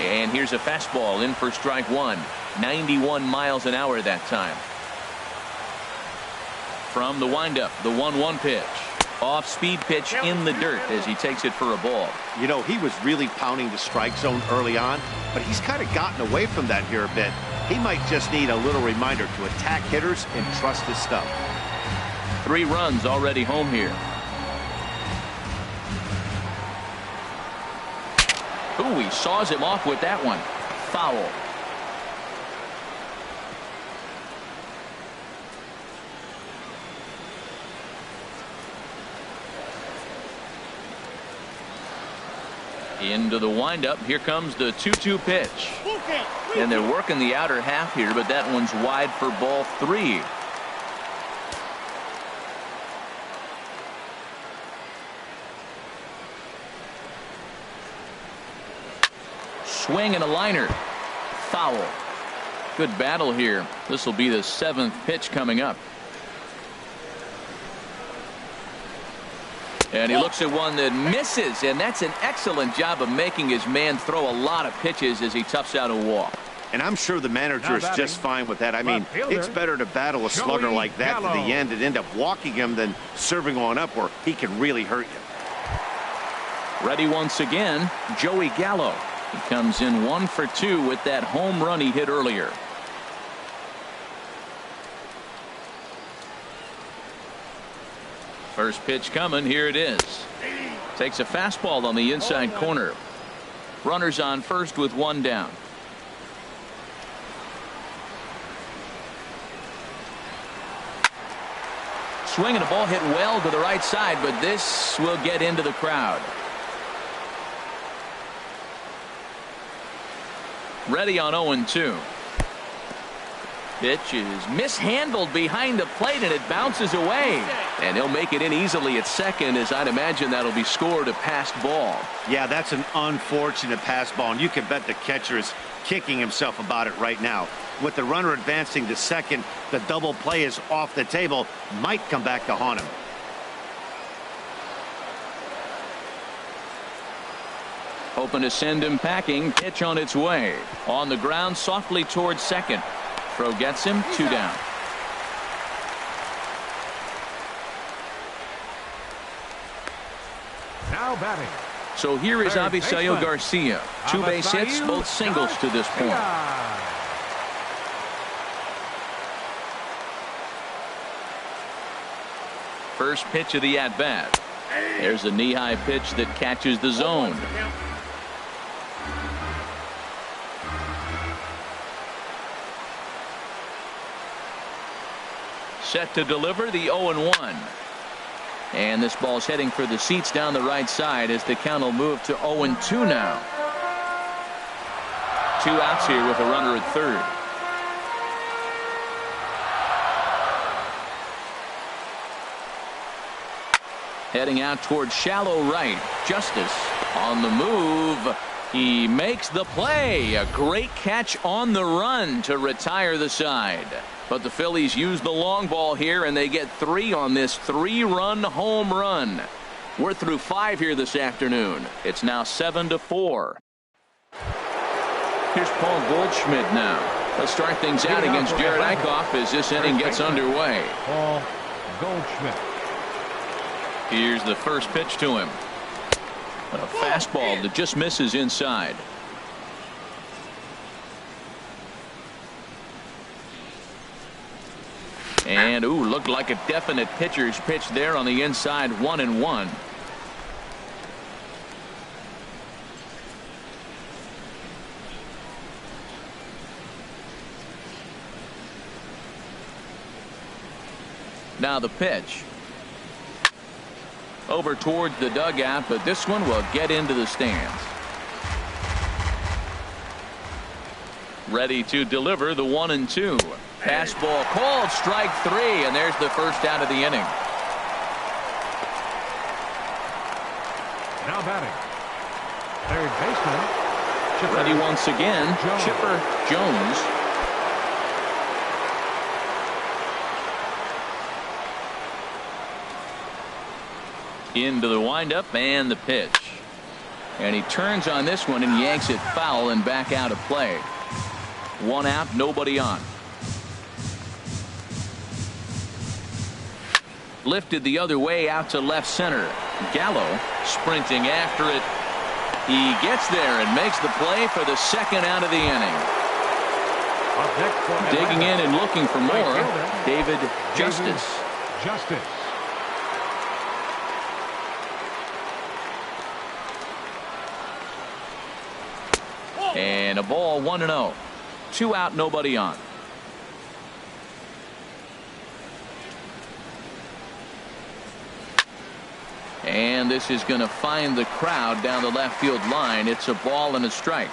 And here's a fastball in for strike one. 91 miles an hour that time. From the windup, the 1-1 pitch. Off-speed pitch in the dirt as he takes it for a ball. You know, he was really pounding the strike zone early on, but he's kind of gotten away from that here a bit. He might just need a little reminder to attack hitters and trust his stuff. 3 runs already home here. Ooh, he saws him off with that one. Foul. Into the windup. Here comes the 2-2 pitch. And they're working the outer half here, but that one's wide for ball 3. Swing and a liner. Foul. Good battle here. This will be the 7th pitch coming up. And he looks at one that misses, and that's an excellent job of making his man throw a lot of pitches as he toughs out a walk. And I'm sure the manager is just fine with that. I mean, it's better to battle a slugger like that to the end and end up walking him than serving on up where he can really hurt you. Ready once again, Joey Gallo. He comes in 1 for 2 with that home run he hit earlier. First pitch coming. Here it is. Takes a fastball on the inside corner. Runners on first with 1 down. Swing and a ball hit well to the right side, but this will get into the crowd. Ready on 0-2. Pitch is mishandled behind the plate, and it bounces away. And he'll make it in easily at second, as I'd imagine that'll be scored a passed ball. Yeah, that's an unfortunate pass ball, and you can bet the catcher is kicking himself about it right now. With the runner advancing to second, the double play is off the table. Might come back to haunt him. Hoping to send him packing. Pitch on its way. On the ground softly towards second. Throw gets him. 2 down. Now batting. So here is Avisail Garcia. 2 base hits, both singles to this point. First pitch of the at-bat. There's a knee-high pitch that catches the zone. Set to deliver the 0-1. And this ball's heading for the seats down the right side as the count will move to 0-2 now. 2 outs here with a runner at third. Heading out towards shallow right. Justice on the move. He makes the play. A great catch on the run to retire the side. But the Phillies use the long ball here, and they get 3 on this 3-run home run. We're through 5 here this afternoon. It's now 7-4. Here's Paul Goldschmidt now. Let's start things out against Jared Eichhoff as this inning gets underway. Paul Goldschmidt. Here's the first pitch to him. A fastball that just misses inside. And ooh, looked like a definite pitcher's pitch there on the inside. 1-1. Now the pitch. Over towards the dugout, but this one will get into the stands. Ready to deliver the 1-2. Fastball called, strike 3, and there's the first out of the inning. Now batting. Third baseman. Chipper. Ready once again. Jones. Chipper Jones. Into the windup and the pitch. And he turns on this one and yanks it foul and back out of play. 1 out, nobody on. Lifted the other way out to left center. Gallo sprinting after it. He gets there and makes the play for the 2nd out of the inning. Digging in and looking for more, David Justice. And a ball, 1-0. 2 out, nobody on. And this is going to find the crowd down the left field line. It's a ball and a strike.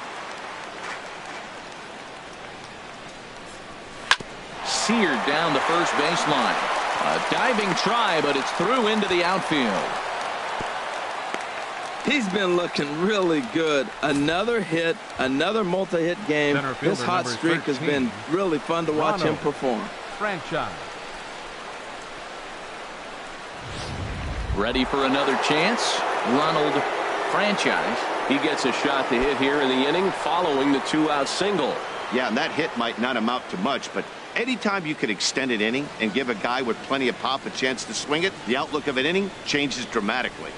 Seared down the first baseline. A diving try, but it's through into the outfield. He's been looking really good. Another hit, another multi-hit game. This hot streak has been really fun to watch him perform. Franchise. Ready for another chance. Ronald Franchise. He gets a shot to hit here in the inning following the 2-out single. Yeah, and that hit might not amount to much, but anytime you could extend an inning and give a guy with plenty of pop a chance to swing it, the outlook of an inning changes dramatically.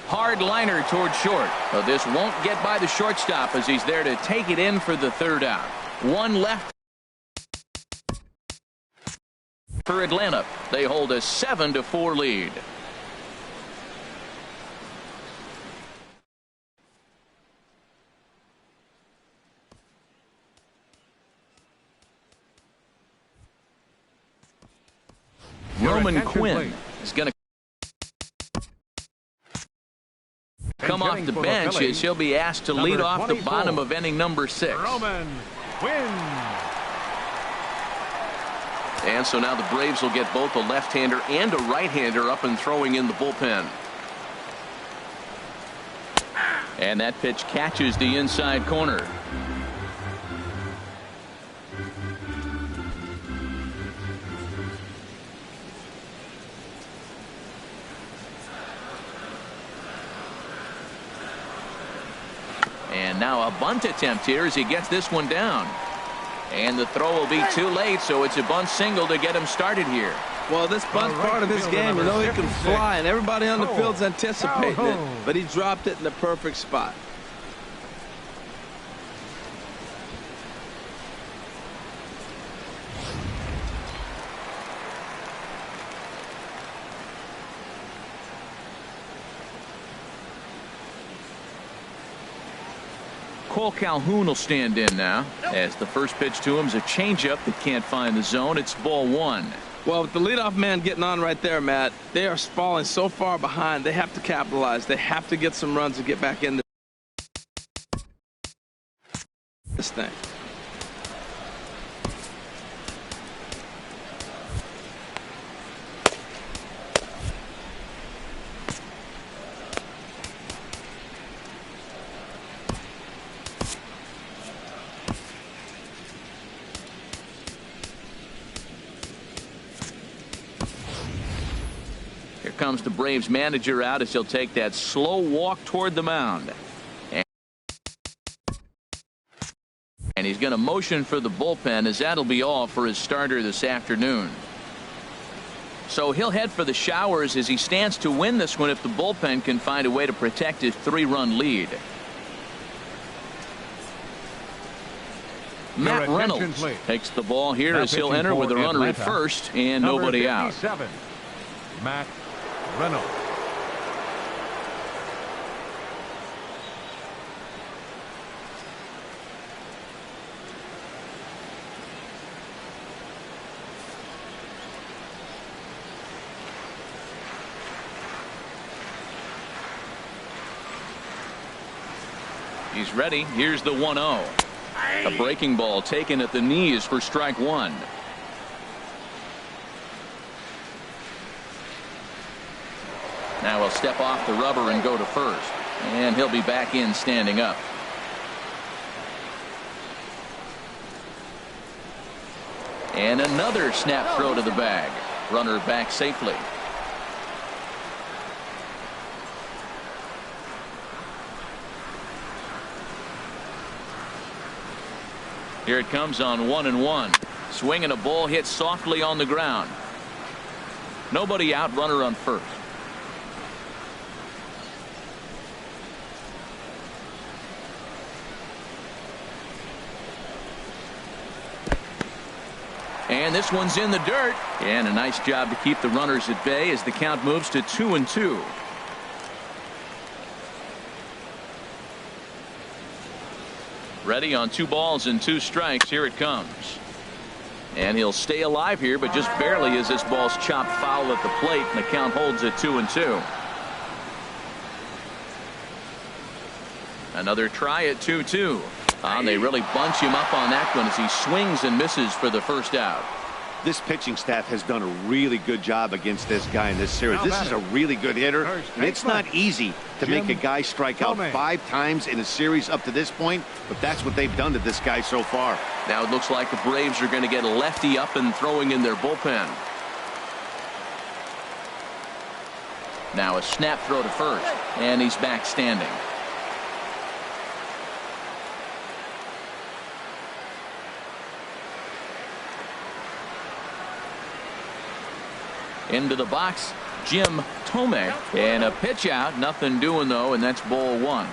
Hard liner toward short. But this won't get by the shortstop as he's there to take it in for the 3rd out. 1 left for Atlanta. They hold a 7-4 lead. Roman Quinn is going to come off the bench as he'll be asked to lead off the bottom of inning number 6. Roman Quinn. And so now the Braves will get both a left-hander and a right-hander up and throwing in the bullpen. And that pitch catches the inside corner. And now a bunt attempt here as he gets this one down. And the throw will be too late, so it's a bunt single to get him started here. Well, this bunt part of his game, you know he can fly, and everybody on the field's anticipating it, but he dropped it in the perfect spot. Cole Calhoun will stand in now as the first pitch to him is a changeup that can't find the zone. It's ball 1. Well, with the leadoff man getting on right there, Matt, they are falling so far behind. They have to capitalize. They have to get some runs to get back in this thing. Comes the Braves manager out as he'll take that slow walk toward the mound. And he's going to motion for the bullpen as that'll be all for his starter this afternoon. So he'll head for the showers as he stands to win this one if the bullpen can find a way to protect his 3-run lead. Matt Reynolds takes the ball here as he'll enter with a runner at first and nobody out. Matt Reynolds. He's ready. Here's the 1-0. A breaking ball taken at the knees for strike 1. Now he'll step off the rubber and go to first. And he'll be back in standing up. And another snap throw to the bag. Runner back safely. Here it comes on 1-1. Swing and a ball hit softly on the ground. Nobody out, runner on first. And this one's in the dirt. And a nice job to keep the runners at bay as the count moves to 2-2. Ready on 2 balls and 2 strikes. Here it comes. And he'll stay alive here, but just barely as this ball's chopped foul at the plate, and the count holds at 2-2. Another try at 2-2. And they really bunch him up on that one as he swings and misses for the first out. This pitching staff has done a really good job against this guy in this series. This is a really good hitter, and it's not easy to make a guy strike out 5 times in a series up to this point, but that's what they've done to this guy so far. Now it looks like the Braves are going to get a lefty up and throwing in their bullpen. Now a snap throw to first, and he's back standing. Into the box, Jim Thome, and a pitch out. Nothing doing though, and that's ball 1.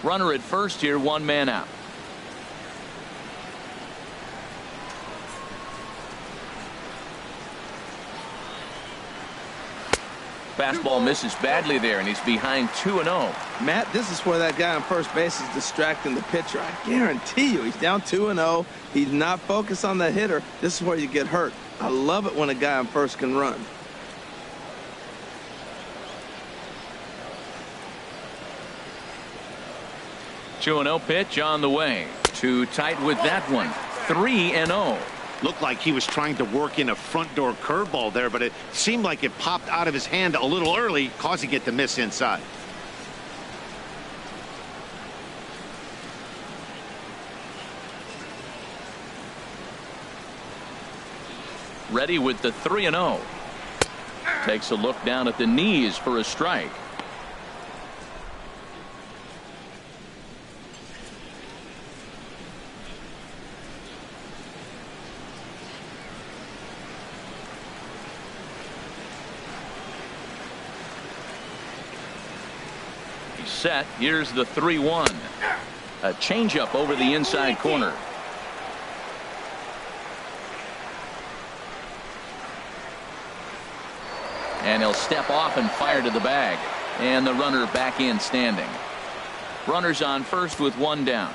Runner at first here, 1 man out. Fastball misses badly there, and he's behind 2-0. Matt, this is where that guy on first base is distracting the pitcher. I guarantee you he's down 2-0. He's not focused on the hitter. This is where you get hurt. I love it when a guy on first can run. Two 2-0 pitch on the way. Too tight with that one. 3-0. Looked like he was trying to work in a front door curveball there, but it seemed like it popped out of his hand a little early, causing it to miss inside. Ready with the 3-0. Takes a look down at the knees for a strike. Set. Here's the 3-1. A changeup over the inside corner. And he'll step off and fire to the bag. And the runner back in standing. Runners on first with 1 down.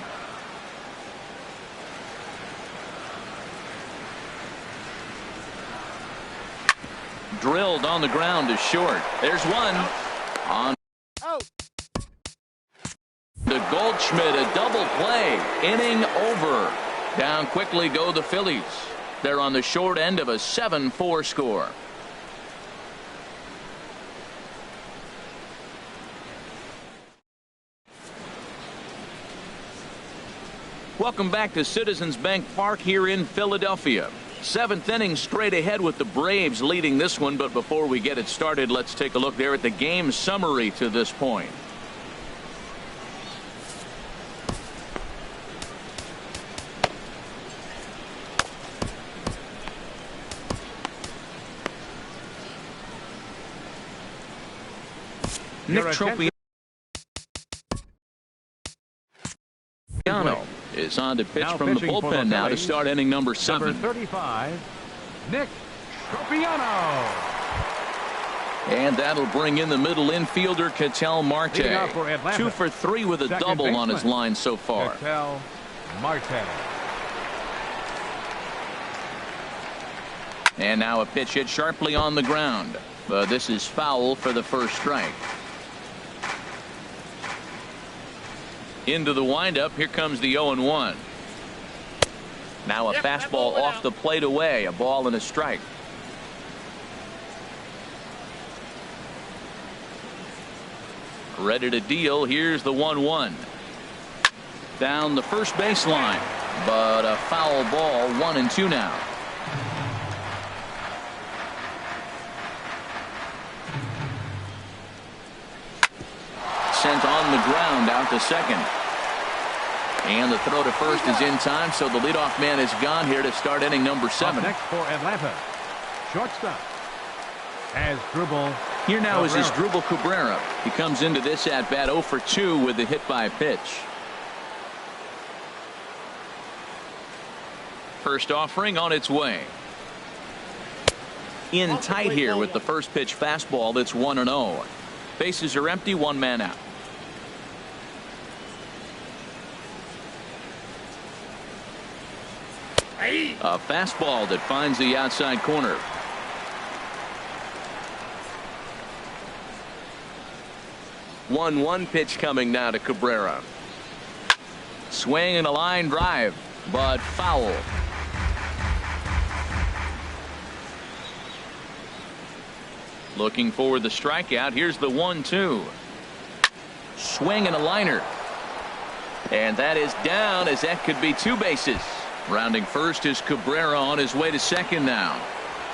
Drilled on the ground to short. There's one. On to Goldschmidt, a double play. Inning over. Down quickly go the Phillies. They're on the short end of a 7-4 score. Welcome back to Citizens Bank Park here in Philadelphia. 7th inning straight ahead with the Braves leading this one, but before we get it started, let's take a look there at the game summary to this point. Nick Tropiano is on to pitch from the bullpen now to start inning number 7. Number 35, Nick Tropiano. And that'll bring in the middle infielder Ketel Marte. 2 for 3 with a double on his line so far. Ketel Marte. And now a pitch hit sharply on the ground. But this is foul for the first strike. Into the windup. Here comes the 0-1. Now a fastball off the plate away. A ball and a strike. Ready to deal. Here's the 1-1. Down the first baseline, but a foul ball. 1-2 now. Sent on the ground out to second. And the throw to first is in time, so the leadoff man is gone here to start inning number 7. Up next for Atlanta, shortstop Asdrubal. Here now is Cabrera. Asdrubal Cabrera. He comes into this at bat 0 for 2 with the hit by pitch. First offering on its way. In tight here with the first pitch fastball. That's 1-0. Bases are empty, 1 man out. A fastball that finds the outside corner. One pitch coming now to Cabrera. Swing and a line drive, but foul. Looking for the strikeout. Here's the 1-2. Swing and a liner. And that is down, as that could be 2 bases. Rounding first is Cabrera on his way to second now.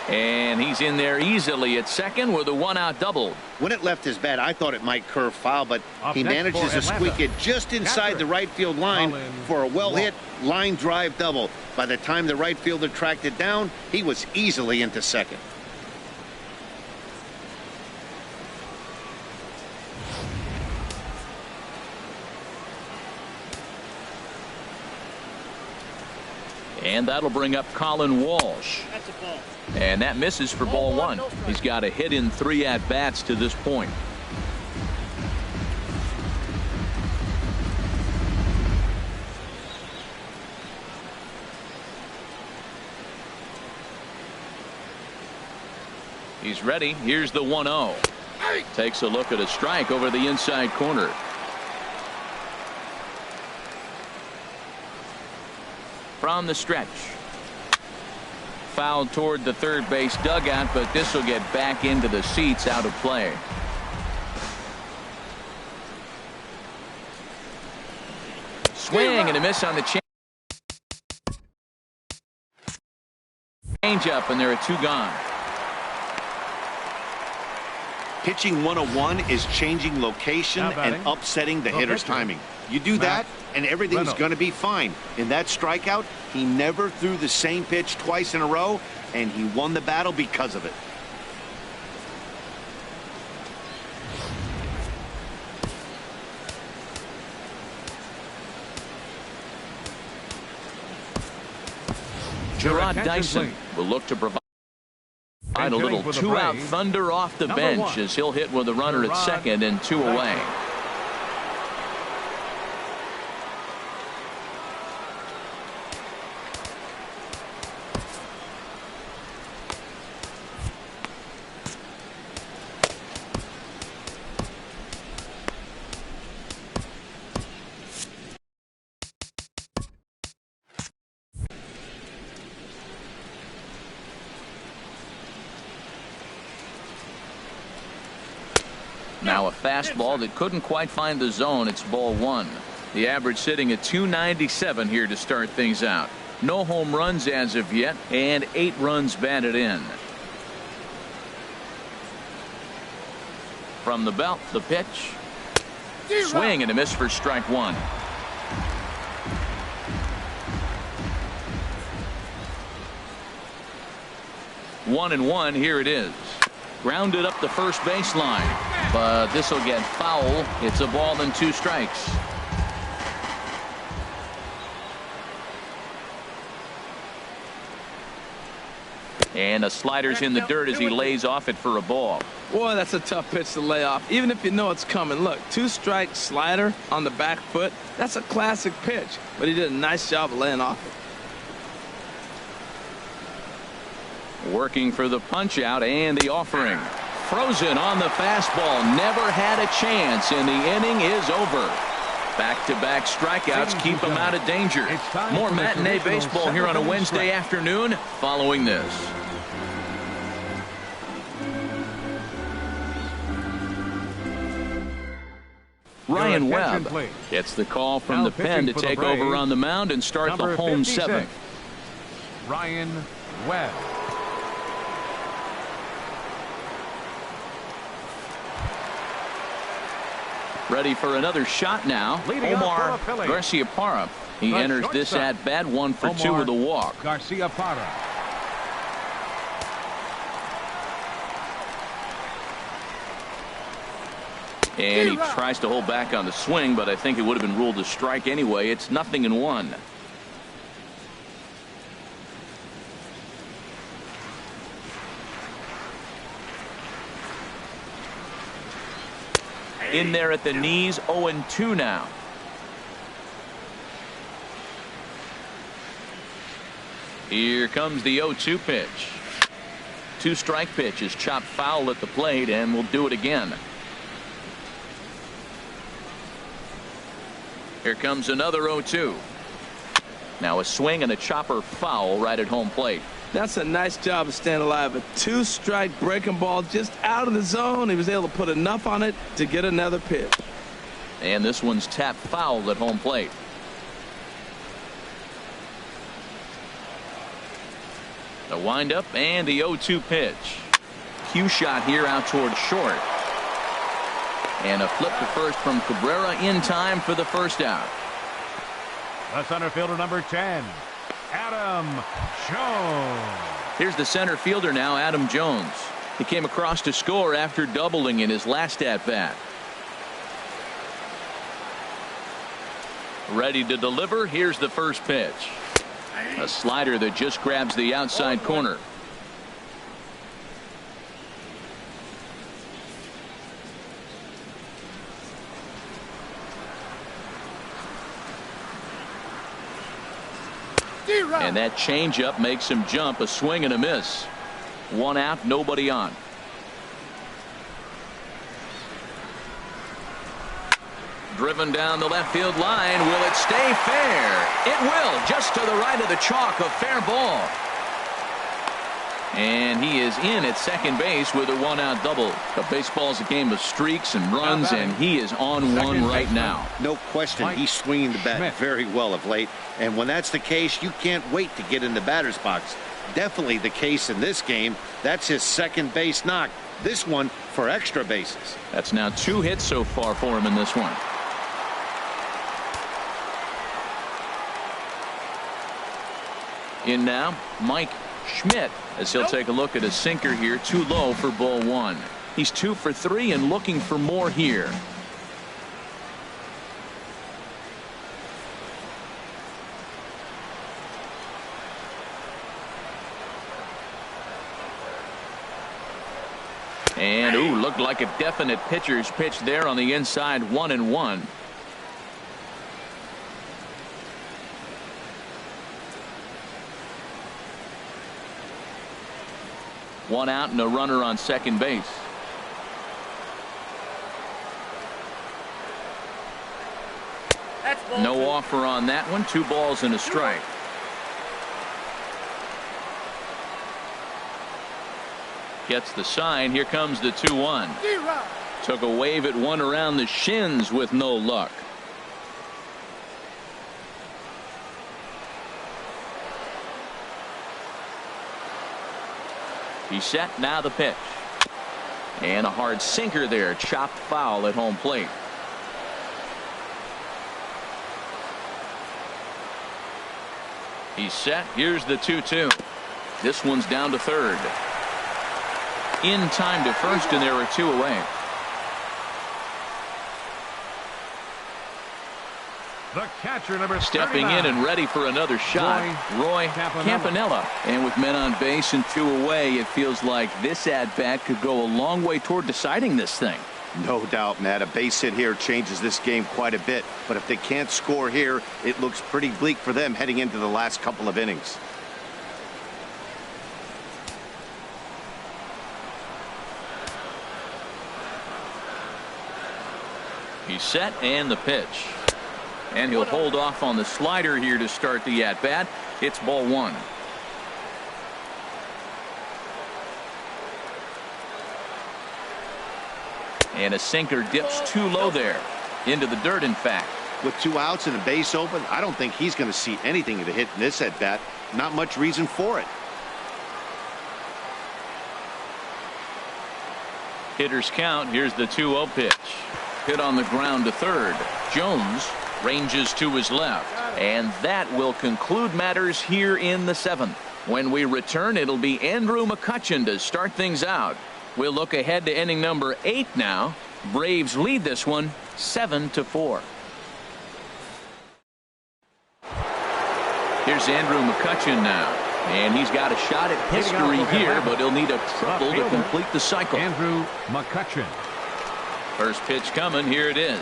And he's in there easily at second with a 1-out double. When it left his bat, I thought it might curve foul, but Up he next manages for to squeak Atlanta, it just inside Chapter. the right field line Colin for a well-hit Walsh. line drive double. By the time the right fielder tracked it down, he was easily into second. And that'll bring up Colin Walsh. And that misses for ball 1. He's got a hit in 3 at-bats to this point. He's ready. Here's the 1-0. Takes a look at a strike over the inside corner. From the stretch. Fouled toward the third base dugout, but this will get back into the seats, out of play. Swing and a miss on the change-up, and there are 2 gone. Pitching 101 is changing location Now batting, and upsetting the the hitter's pitcher, timing. You do that, and everything's Reynolds. going to be fine. In that strikeout, he never threw the same pitch twice in a row, and he won the battle because of it. Gerard attention, Dyson please. will look to provide a And little hitting for the 2-out Braves, thunder off the number bench 1, as he'll hit with a runner at Gerard second and 2 away. Now a fastball that couldn't quite find the zone. It's ball 1. The average sitting at 297 here to start things out. No home runs as of yet, and 8 runs batted in. From the belt, the pitch. Swing and a miss for strike 1. One and one. Here it is. Grounded up the first baseline, but this will get foul. It's a ball and 2 strikes. And a slider's in the dirt as he lays off it for a ball. Boy, that's a tough pitch to lay off, even if you know it's coming. Look, 2-strike slider on the back foot. That's a classic pitch, but he did a nice job of laying off it. Working for the punch out and the offering. Frozen on the fastball. Never had a chance, and the inning is over. Back-to-back strikeouts keep him out of danger. More matinee baseball here on a Wednesday afternoon following this. Ryan Webb gets the call from the pen to take over on the mound and start the home seventh. Ryan Webb. Ready for another shot now. Omar Garciaparra. He enters this at bat 1 for 2 with a walk. Garciaparra. And he tries to hold back on the swing, but I think it would have been ruled a strike anyway. It's 0-1. In there at the knees, 0-2 now. Here comes the 0-2 pitch. 2-strike pitch is chopped foul at the plate, and we'll do it again. Here comes another 0-2. Now a swing and a chopper foul right at home plate. That's a nice job of staying alive. A 2-strike breaking ball just out of the zone. He was able to put enough on it to get another pitch. And this one's tapped foul at home plate. The windup and the 0-2 pitch. Cue shot here out toward short. And a flip to first from Cabrera in time for the first out. The center fielder, number 10, Adam Jones. Here's the center fielder now, Adam Jones. He came across to score after doubling in his last at bat. Ready to deliver. Here's the first pitch. A slider that just grabs the outside corner. And that changeup makes him jump. A swing and a miss. 1 out, nobody on. Driven down the left field line. Will it stay fair? It will. Just to the right of the chalk. A fair ball. And he is in at second base with a 1-out double. But baseball's a game of streaks and runs, and he is on one right now. No question, he's swinging the bat very well of late. And when that's the case, you can't wait to get in the batter's box. Definitely the case in this game. That's his second base knock. This one for extra bases. That's now 2 hits so far for him in this one. In now, Mike Schmidt, as he'll take a look at a sinker here, too low for ball 1. He's 2 for 3 and looking for more here. And ooh, looked like a definite pitcher's pitch there on the inside. 1-1. One out and a runner on second base. No offer on that one. 2 balls and a strike. Gets the sign. Here comes the 2-1. Took a wave at one around the shins with no luck. He's set. Now the pitch. And a hard sinker there. Chopped foul at home plate. He's set. Here's the 2-2. This one's down to third. In time to first, and there are 2 away. The catcher, number stepping 39. in and ready for another shot. Roy Campanella. And with men on base and 2 away, it feels like this at-bat could go a long way toward deciding this thing. No doubt, Matt. A base hit here changes this game quite a bit. But if they can't score here, it looks pretty bleak for them heading into the last couple of innings. He's set, and the pitch. And he'll hold off on the slider here to start the at-bat. It's ball 1. And a sinker dips too low there. into the dirt, in fact. With 2 outs and a base open, I don't think he's going to see anything of a hit in this at bat. Not much reason for it. Hitters count. Here's the 2-0 pitch. Hit on the ground to third. Jones ranges to his left. And that will conclude matters here in the 7th. When we return, it'll be Andrew McCutchen to start things out. We'll look ahead to inning number 8 now. Braves lead this one 7-4. Here's Andrew McCutchen now. And he's got a shot at history here, but he'll need a triple to complete the cycle. Andrew McCutchen. First pitch coming. Here it is.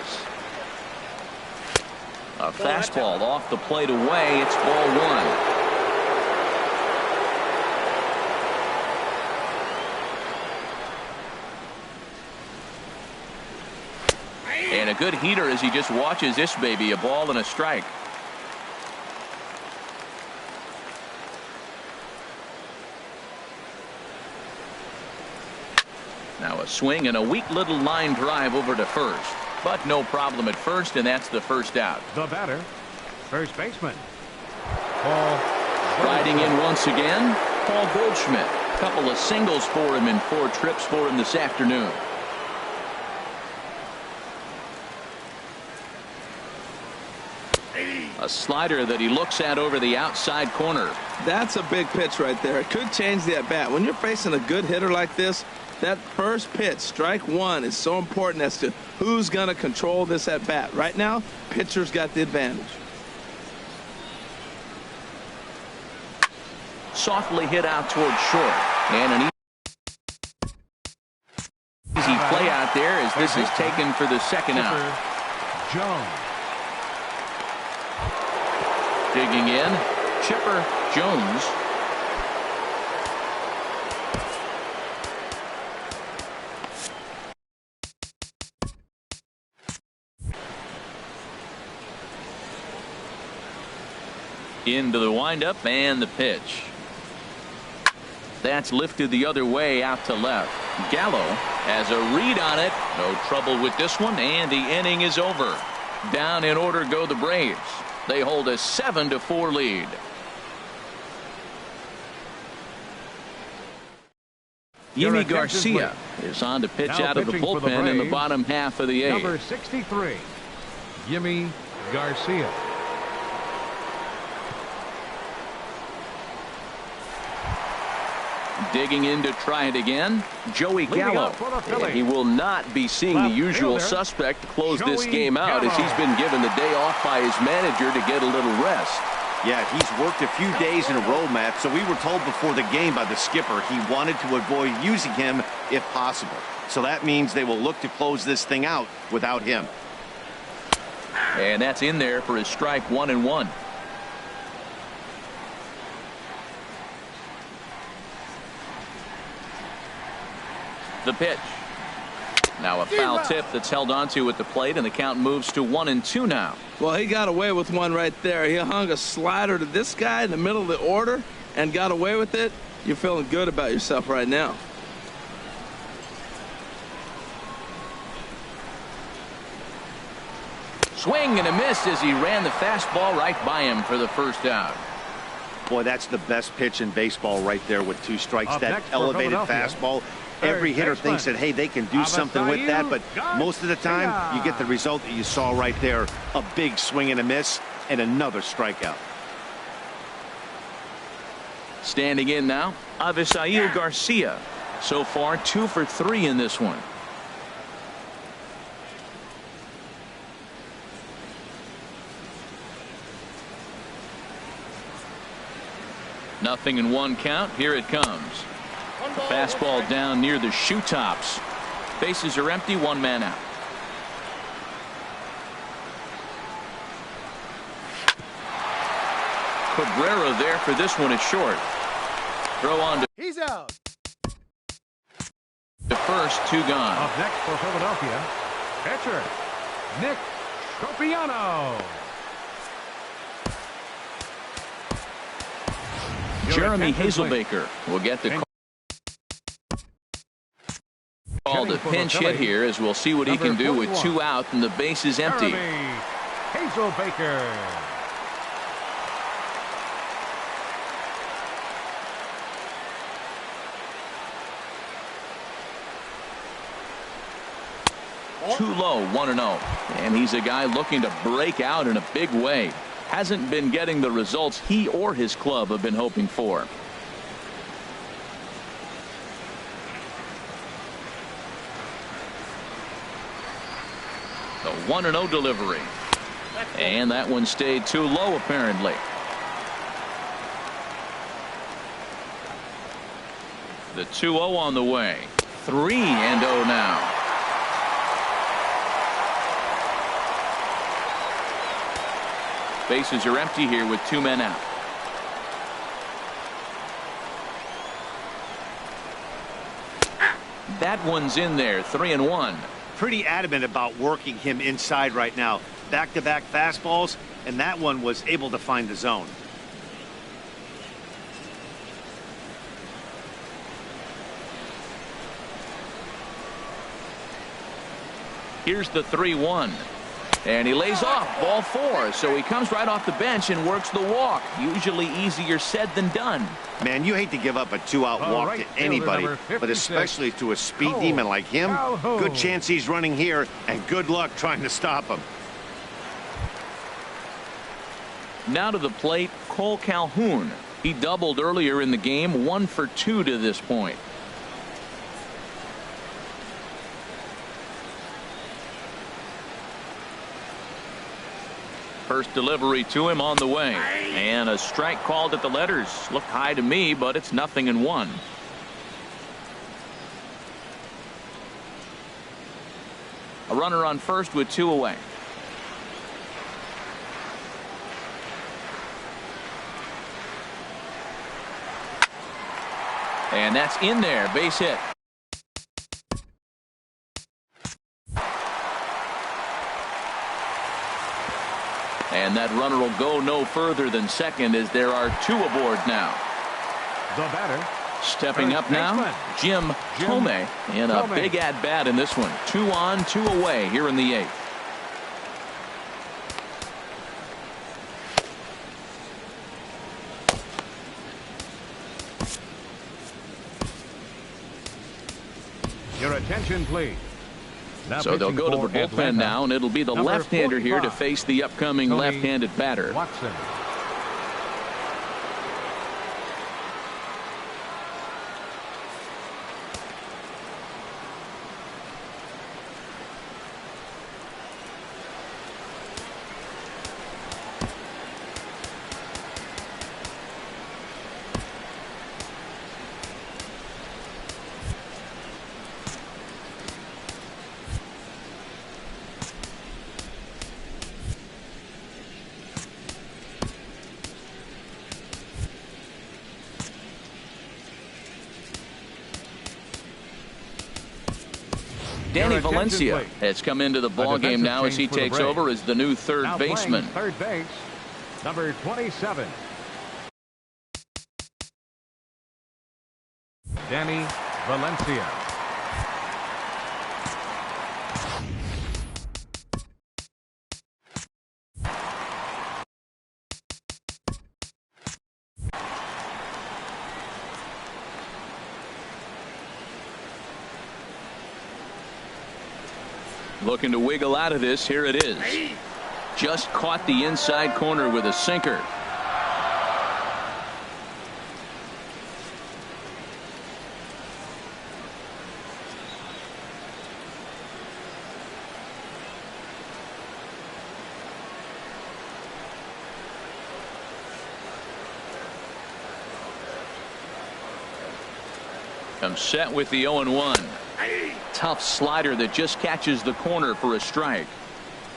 A fastball off the plate away. It's ball 1. And a good heater as he just watches this baby. A ball and a strike. Now a swing and a weak little line drive over to first. But no problem at first, and that's the first out. The batter, first baseman, Paul. Riding in once again, Paul Goldschmidt. Couple of singles for him and 4 trips for him this afternoon. A slider that he looks at over the outside corner. That's a big pitch right there. It could change the at-bat. When you're facing a good hitter like this, that first pitch, strike 1, is so important as to who's going to control this at-bat. Right now, pitcher's got the advantage. Softly hit out towards short. And an easy play out there as this is taken for the second out. Jones. Digging in, Chipper Jones. Into the windup and the pitch. That's lifted the other way out to left. Gallo has a read on it. No trouble with this one, and the inning is over. Down in order go the Braves. They hold a 7-4 lead. Omar Garcia is on to pitch out of the bullpen in the bottom half of the 8th. Number 63, Omar Garcia. Digging in to try it again, Joey Gallo. And he will not be seeing the usual suspect to close this game out as he's been given the day off by his manager to get a little rest. Yeah, he's worked a few days in a row, Matt, so we were told before the game by the skipper he wanted to avoid using him if possible. So that means they will look to close this thing out without him. And that's in there for his strike 1-1. The pitch. Now a foul tip that's held onto at the plate, and the count moves to 1-2 now. Well, he got away with one right there. He hung a slider to this guy in the middle of the order and got away with it. You're feeling good about yourself right now. Swing and a miss as he ran the fastball right by him for the first out. Boy, that's the best pitch in baseball right there with 2 strikes. That elevated fastball. Every hitter thinks that, hey, they can do something with that, but most of the time you get the result that you saw right there. A big swing and a miss and another strikeout. Standing in now, Omar Garcia. So far 2 for 3 in this one. Nothing in 1 count. Here it comes. The fastball down near the shoe tops. Bases are empty. 1 man out. Cabrera there for this one is short. Throw on to. He's out. The first 2 gone. Up next for Philadelphia, pitcher Nick Scopiano. Jeremy Hazelbaker will get the call called a pinch hit here, as we'll see what he can do with 2 out and the base is empty. Hazel Baker. Too low, 1-0. And he's a guy looking to break out in a big way. Hasn't been getting the results he or his club have been hoping for. The 1-0 delivery. And that one stayed too low, apparently. The 2-0 on the way. 3-0 now. Bases are empty here with 2 men out. That one's in there. 3-1. Pretty adamant about working him inside right now. Back-to-back fastballs, and that one was able to find the zone. Here's the 3-1. And he lays off, ball 4. So he comes right off the bench and works the walk. Usually easier said than done. Man, you hate to give up a 2-out walk to anybody, but especially to a speed demon like him. Good chance he's running here, and good luck trying to stop him. Now to the plate, Cole Calhoun. He doubled earlier in the game, 1 for 2 to this point. First delivery to him on the way. And a strike called at the letters. Looked high to me, but it's 0-1. A runner on first with 2 away. And that's in there. Base hit. And that runner will go no further than second, as there are 2 aboard now. The batter. Stepping up now, Jim Thome, in a big at-bat in this one. 2 on, 2 away here in the 8th. Your attention, please. So they'll go to the bullpen now, and it'll be the left-hander here to face the upcoming left-handed batter. Watson. Danny Valencia has come into the ball game now as he takes over as the new third baseman. Third base, number 27. Danny Valencia. Looking to wiggle out of this. Here it is. Just caught the inside corner with a sinker. Comes set with the 0-1. Tough slider that just catches the corner for a strike.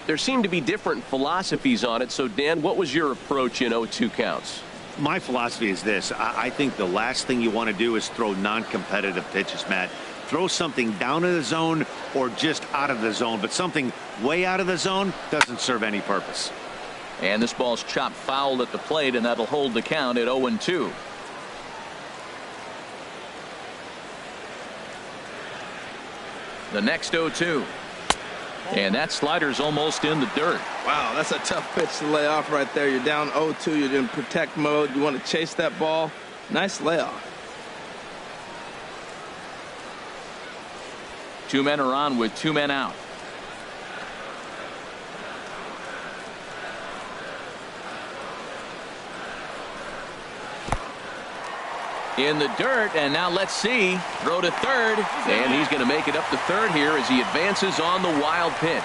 There seem to be different philosophies on it. So, Dan, what was your approach in 0-2 counts? My philosophy is this. I think the last thing you want to do is throw non-competitive pitches, Matt. Throw something down in the zone or just out of the zone, but something way out of the zone doesn't serve any purpose. And this ball's chopped foul at the plate, and that'll hold the count at 0-2. The next 0-2. And that slider's almost in the dirt. Wow, that's a tough pitch to lay off right there. You're down 0-2. You're in protect mode. You want to chase that ball. Nice layoff. 2 men are on with 2 men out. In the dirt, and now let's see. Throw to third, and he's going to make it up to third here as he advances on the wild pitch.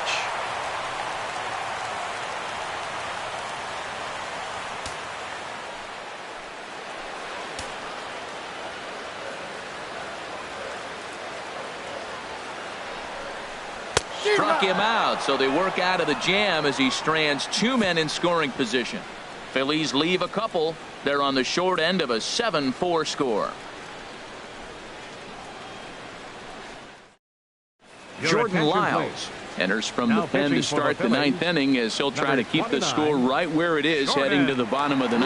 Struck him out, so they work out of the jam as he strands 2 men in scoring position. Phillies leave a couple. They're on the short end of a 7-4 score. Jordan Lyles enters from the pen to start the 9th inning as he'll try to keep the score right where it is heading to the bottom of the 9th.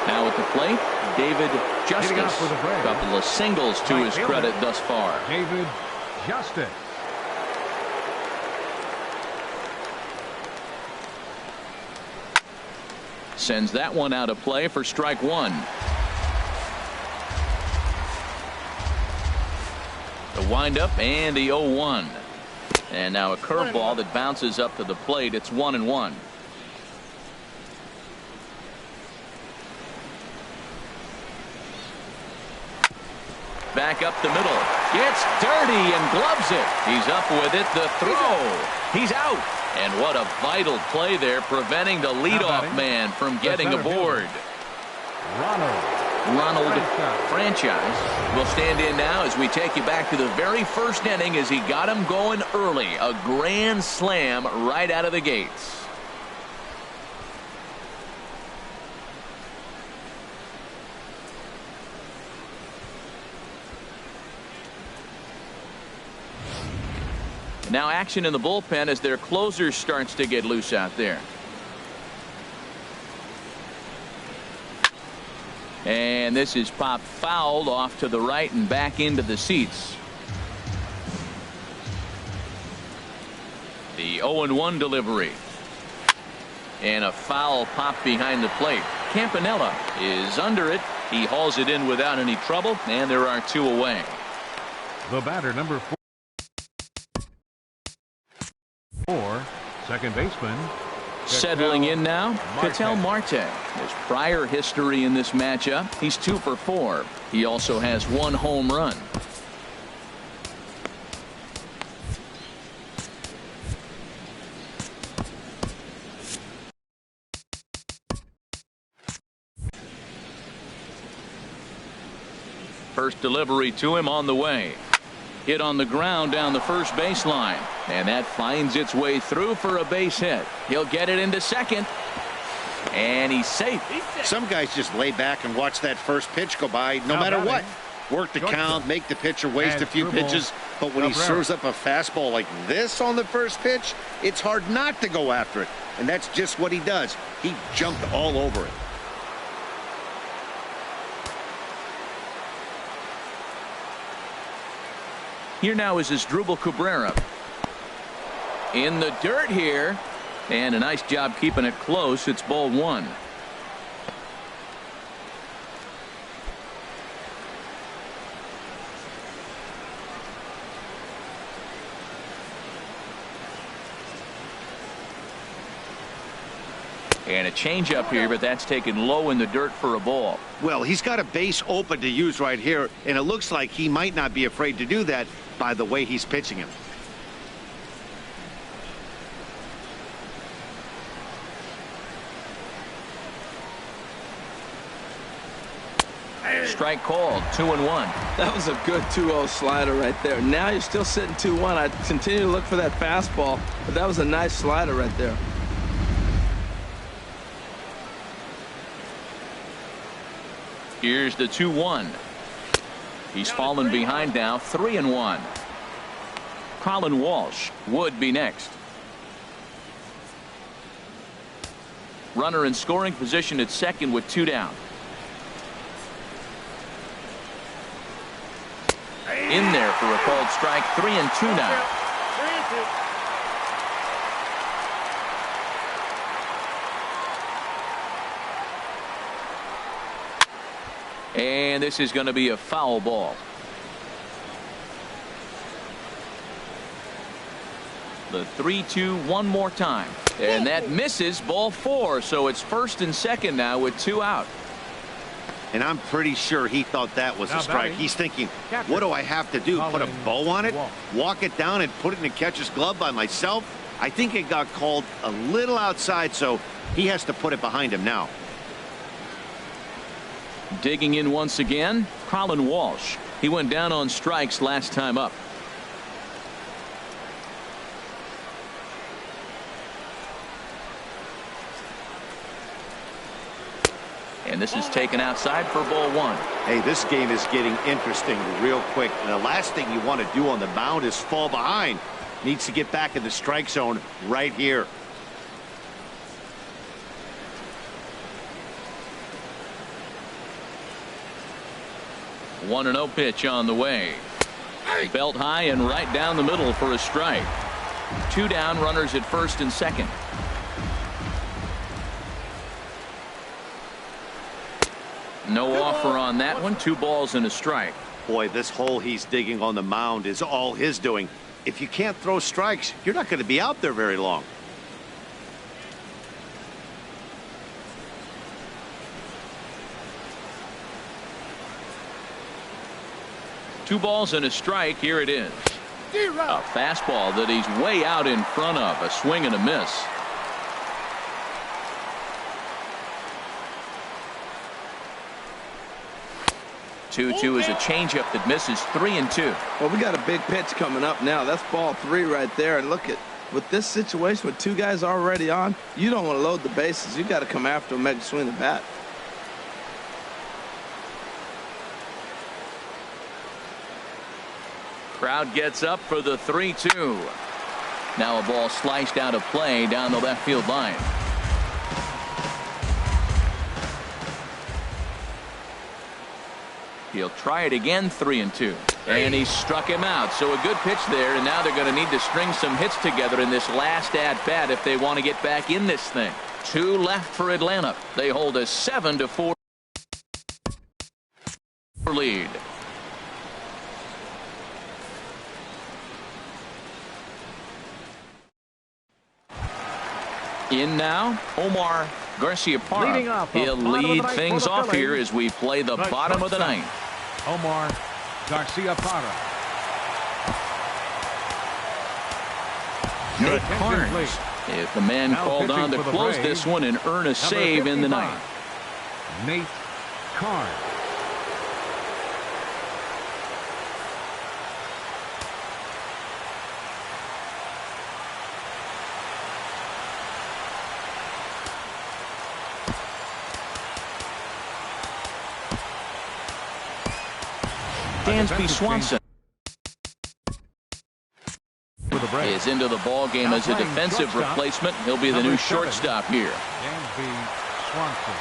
Now at the plate, David Justice. A couple of singles to his credit thus far. David Justice. Sends that one out of play for strike 1. The windup and the 0-1. And now a curveball that bounces up to the plate. It's 1-1. Back up the middle. Gets dirty and gloves it. He's up with it. The throw. He's out. And what a vital play there, preventing the leadoff man from getting aboard. Ronald Franchise will stand in now as we take you back to the very first inning as he got him going early. A grand slam right out of the gates. Now action in the bullpen as their closer starts to get loose out there. And this is popped fouled off to the right and back into the seats. The 0-1 delivery. And a foul pop behind the plate. Campanella is under it. He hauls it in without any trouble, and there are 2 away. The batter, number 4, second baseman. Settling in now, Ketel Marte. There's prior history in this matchup. He's 2 for 4. He also has 1 home run. First delivery to him on the way. Hit on the ground down the first baseline, and that finds its way through for a base hit. He'll get it into second, and he's safe. Some guys just lay back and watch that first pitch go by no matter what. Work the count, make the pitcher waste a few pitches, but when he serves up a fastball like this on the first pitch, it's hard not to go after it, and that's just what he does. He jumped all over it. Here now is Asdrubal Cabrera. In the dirt here, and a nice job keeping it close. It's ball 1. And a changeup here, but that's taken low in the dirt for a ball. Well, he's got a base open to use right here, and it looks like he might not be afraid to do that by the way he's pitching him. Strike called. 2-1. That was a good 2-0 slider right there. Now you're still sitting 2-1. I continue to look for that fastball, but that was a nice slider right there. Here's the 2-1. He's fallen behind now. 3-1. Colin Walsh would be next. Runner in scoring position at second with 2 down. In there for a called strike. 3-2 now. 3-2. And this is going to be a foul ball. The 3-2 one more time. And that misses. Ball 4. So it's first and second now with 2 out. And I'm pretty sure he thought that was a strike. He's thinking, what do I have to do? Put a bow on it? Walk it down and put it in the catcher's glove by myself? I think it got called a little outside, so he has to put it behind him now. Digging in once again, Colin Walsh. He went down on strikes last time up. And this is taken outside for ball 1. Hey, this game is getting interesting real quick. And the last thing you want to do on the mound is fall behind. Needs to get back in the strike zone right here. One 1-0 pitch on the way. Belt high and right down the middle for a strike. 2 down, runners at first and second. No offer on that one. 2 balls and a strike. Boy, this hole he's digging on the mound is all his doing. If you can't throw strikes, you're not going to be out there very long. Two balls and a strike. Here it is. A fastball that he's way out in front of. A swing and a miss. 2-2 is a changeup that misses. 3-2. Well, we got a big pitch coming up now. That's ball 3 right there. And look at with this situation with 2 guys already on, you don't want to load the bases. You got to come after him, make him swing the bat. Crowd gets up for the 3-2. Now a ball sliced out of play down the left field line. He'll try it again. 3-2. And he struck him out. So a good pitch there. And now they're going to need to string some hits together in this last at bat if they want to get back in this thing. 2 left for Atlanta. They hold a 7-4 lead. In now, Omar Garciaparra. He'll lead things off here as we play the bottom of the 9th. Omar Garciaparra. Nate Carnes is the man called on to close this one and earn a save in the 9th. Nate Carnes. Dansby Swanson is into the ball game as a defensive replacement. He'll be the new shortstop here. Dansby Swanson.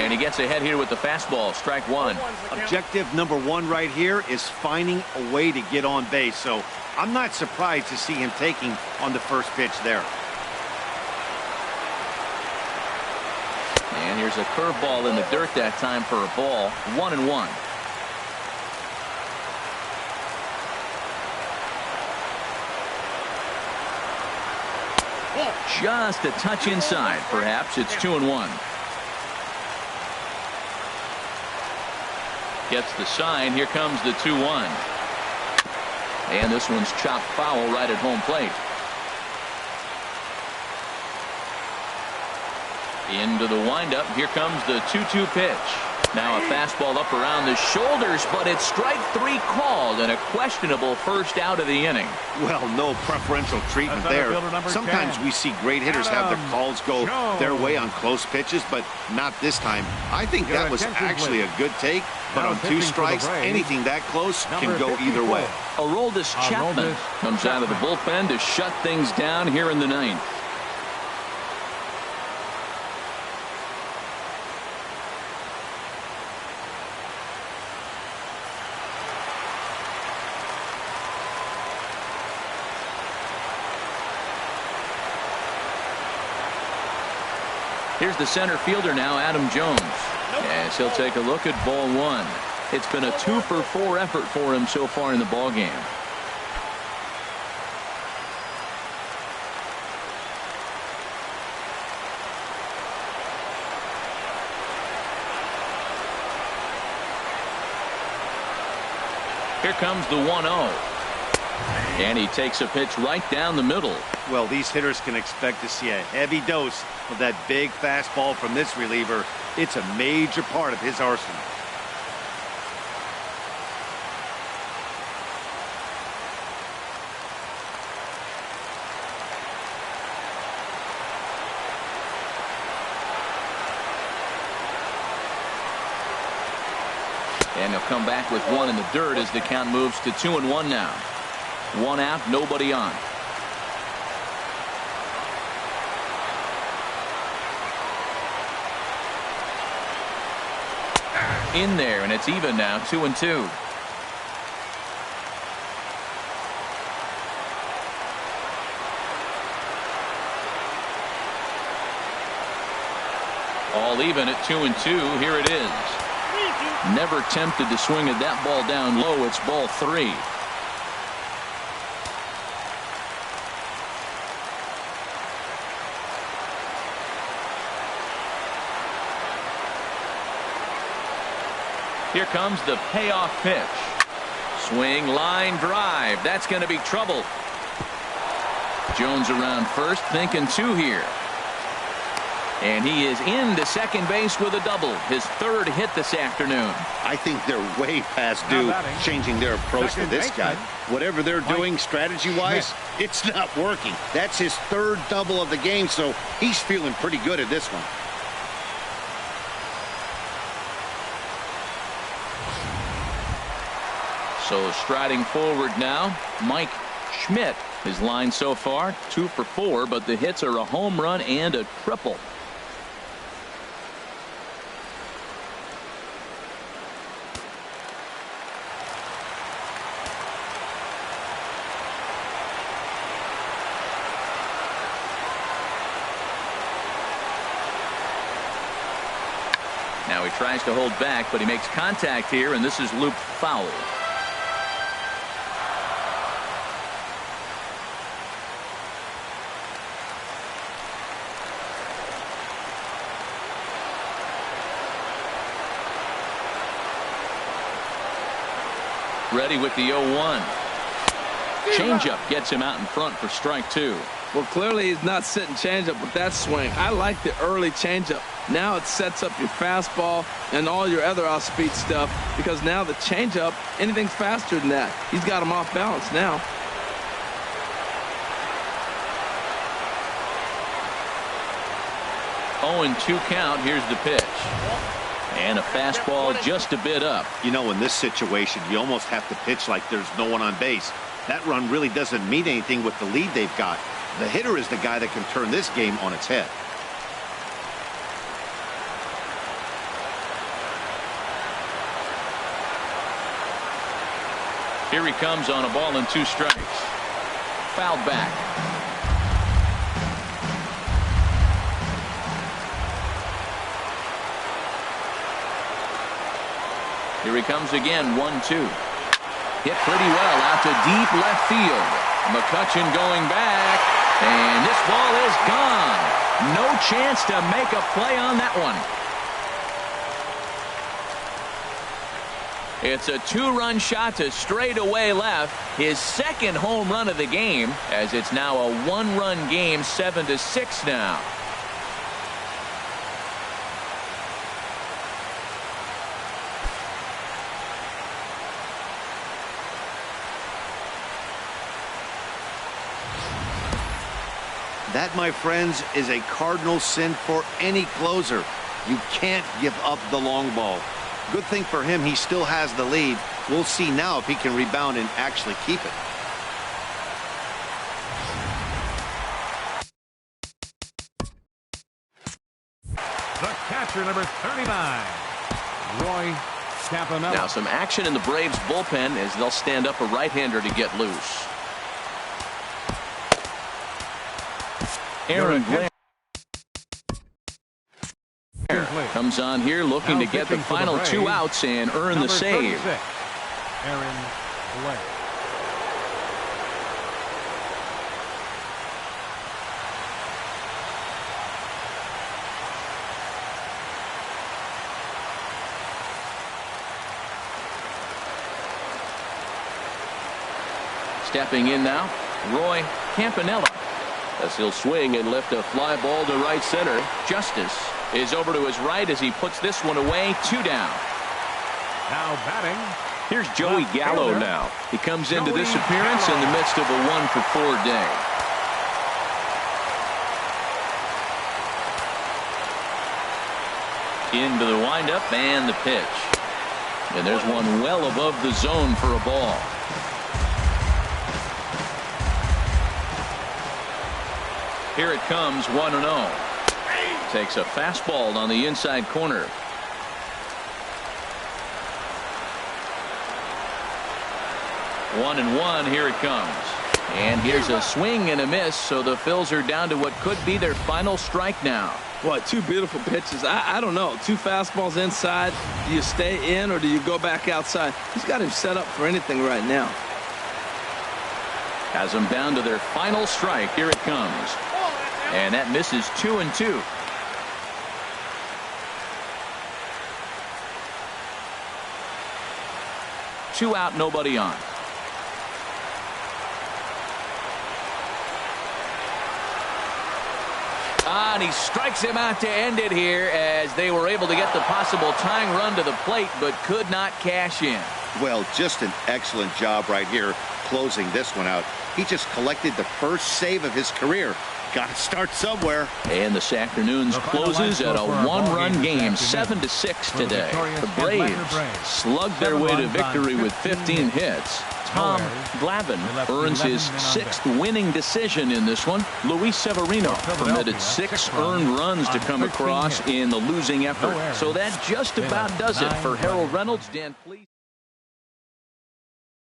And he gets ahead here with the fastball. Strike 1. Objective number 1 right here is finding a way to get on base. So I'm not surprised to see him taking on the first pitch there. And here's a curveball in the dirt that time for a ball. 1-1. Just a touch inside. Perhaps it's 2-1. Gets the sign. Here comes the 2-1. And this one's chopped foul right at home plate. Into the windup. Here comes the 2-2 pitch. Now a fastball up around the shoulders, but it's strike 3 called and a questionable first out of the inning. Well, no preferential treatment there. Sometimes we see great hitters have their calls go their way on close pitches, but not this time. I think that was actually a good take, but on 2 strikes, anything that close can go either way. Aroldis Chapman comes out of the bullpen to shut things down here in the 9th. Here's the center fielder now, Adam Jones. As he'll take a look at ball one. It's been a 2-for-4 effort for him so far in the ball game. Here comes the 1-0. And he takes a pitch right down the middle. Well, these hitters can expect to see a heavy dose of that big fastball from this reliever. It's a major part of his arsenal. And he'll come back with one in the dirt as the count moves to 2-1 now. One out, nobody on. In there, and it's even now, 2-2. All even at 2-2. Here it is. Never tempted to swing at that ball down low. It's ball 3. Here comes the payoff pitch. Swing, line, drive. That's going to be trouble. Jones around first, thinking 2 here. And he is into second base with a double. His 3rd hit this afternoon. I think they're way past due changing their approach to this guy. Whatever they're doing strategy-wise, it's not working. That's his 3rd double of the game, so he's feeling pretty good at this one. So striding forward now, Mike Schmidt. His line so far, 2 for 4, but the hits are a home run and a triple. Now he tries to hold back, but he makes contact here, and this is looped foul. Ready with the 0-1. Changeup gets him out in front for strike 2. Well, clearly he's not sitting changeup with that swing. I like the early changeup. Now it sets up your fastball and all your other off-speed stuff, because now the changeup, anything's faster than that. He's got him off balance now. Oh, and 2 count. Here's the pitch. And a fastball just a bit up. You know, in this situation, you almost have to pitch like there's no one on base. That run really doesn't mean anything with the lead they've got. The hitter is the guy that can turn this game on its head. Here he comes on a ball and 2 strikes. Fouled back. Here he comes again, 1-2. Hit pretty well out to deep left field. Mccutchen going back, and this ball is gone. No chance to make a play on that one. It's a 2-run shot to straightaway left. His 2nd home run of the game, as it's now a 1-run game, 7-6 now. That, my friends, is a cardinal sin for any closer. You can't give up the long ball. Good thing for him, he still has the lead. We'll see now if he can rebound and actually keep it. The catcher, number 39, Roy Campanella. Now some action in the Braves bullpen as they'll stand up a right-hander to get loose. Aaron Glenn. Comes on here looking to get the final 2 outs and earn the save. Aaron Blair. Stepping in now, Roy Campanella. As he'll swing and lift a fly ball to right center. Justice is over to his right as he puts this one away. 2 down. Now batting. Here's Joey Gallo now. He comes into this appearance in the midst of a 1-for-4 day. Into the windup and the pitch. And there's one well above the zone for a ball. Here it comes, 1-0. Takes a fastball on the inside corner. 1-1. Here it comes. And here's a swing and a miss, so the Phils are down to what could be their final strike now. Boy, 2 beautiful pitches. I don't know. 2 fastballs inside. Do you stay in or do you go back outside? He's got him set up for anything right now. Has them down to their final strike. Here it comes. And that misses 2-2. Two out, nobody on. And he strikes him out to end it here as they were able to get the possible tying run to the plate but could not cash in. Well, just an excellent job right here closing this one out. He just collected the first save of his career. Got to start somewhere. And this afternoon's closes at a 1-run game, 7-6 today. The Braves slugged their way to victory with 15 hits. Tom Glavine earns his 6th winning decision in this one. Luis Severino permitted 6 earned runs to come across in the losing effort. So that just about does it for Harold Reynolds. Dan, please.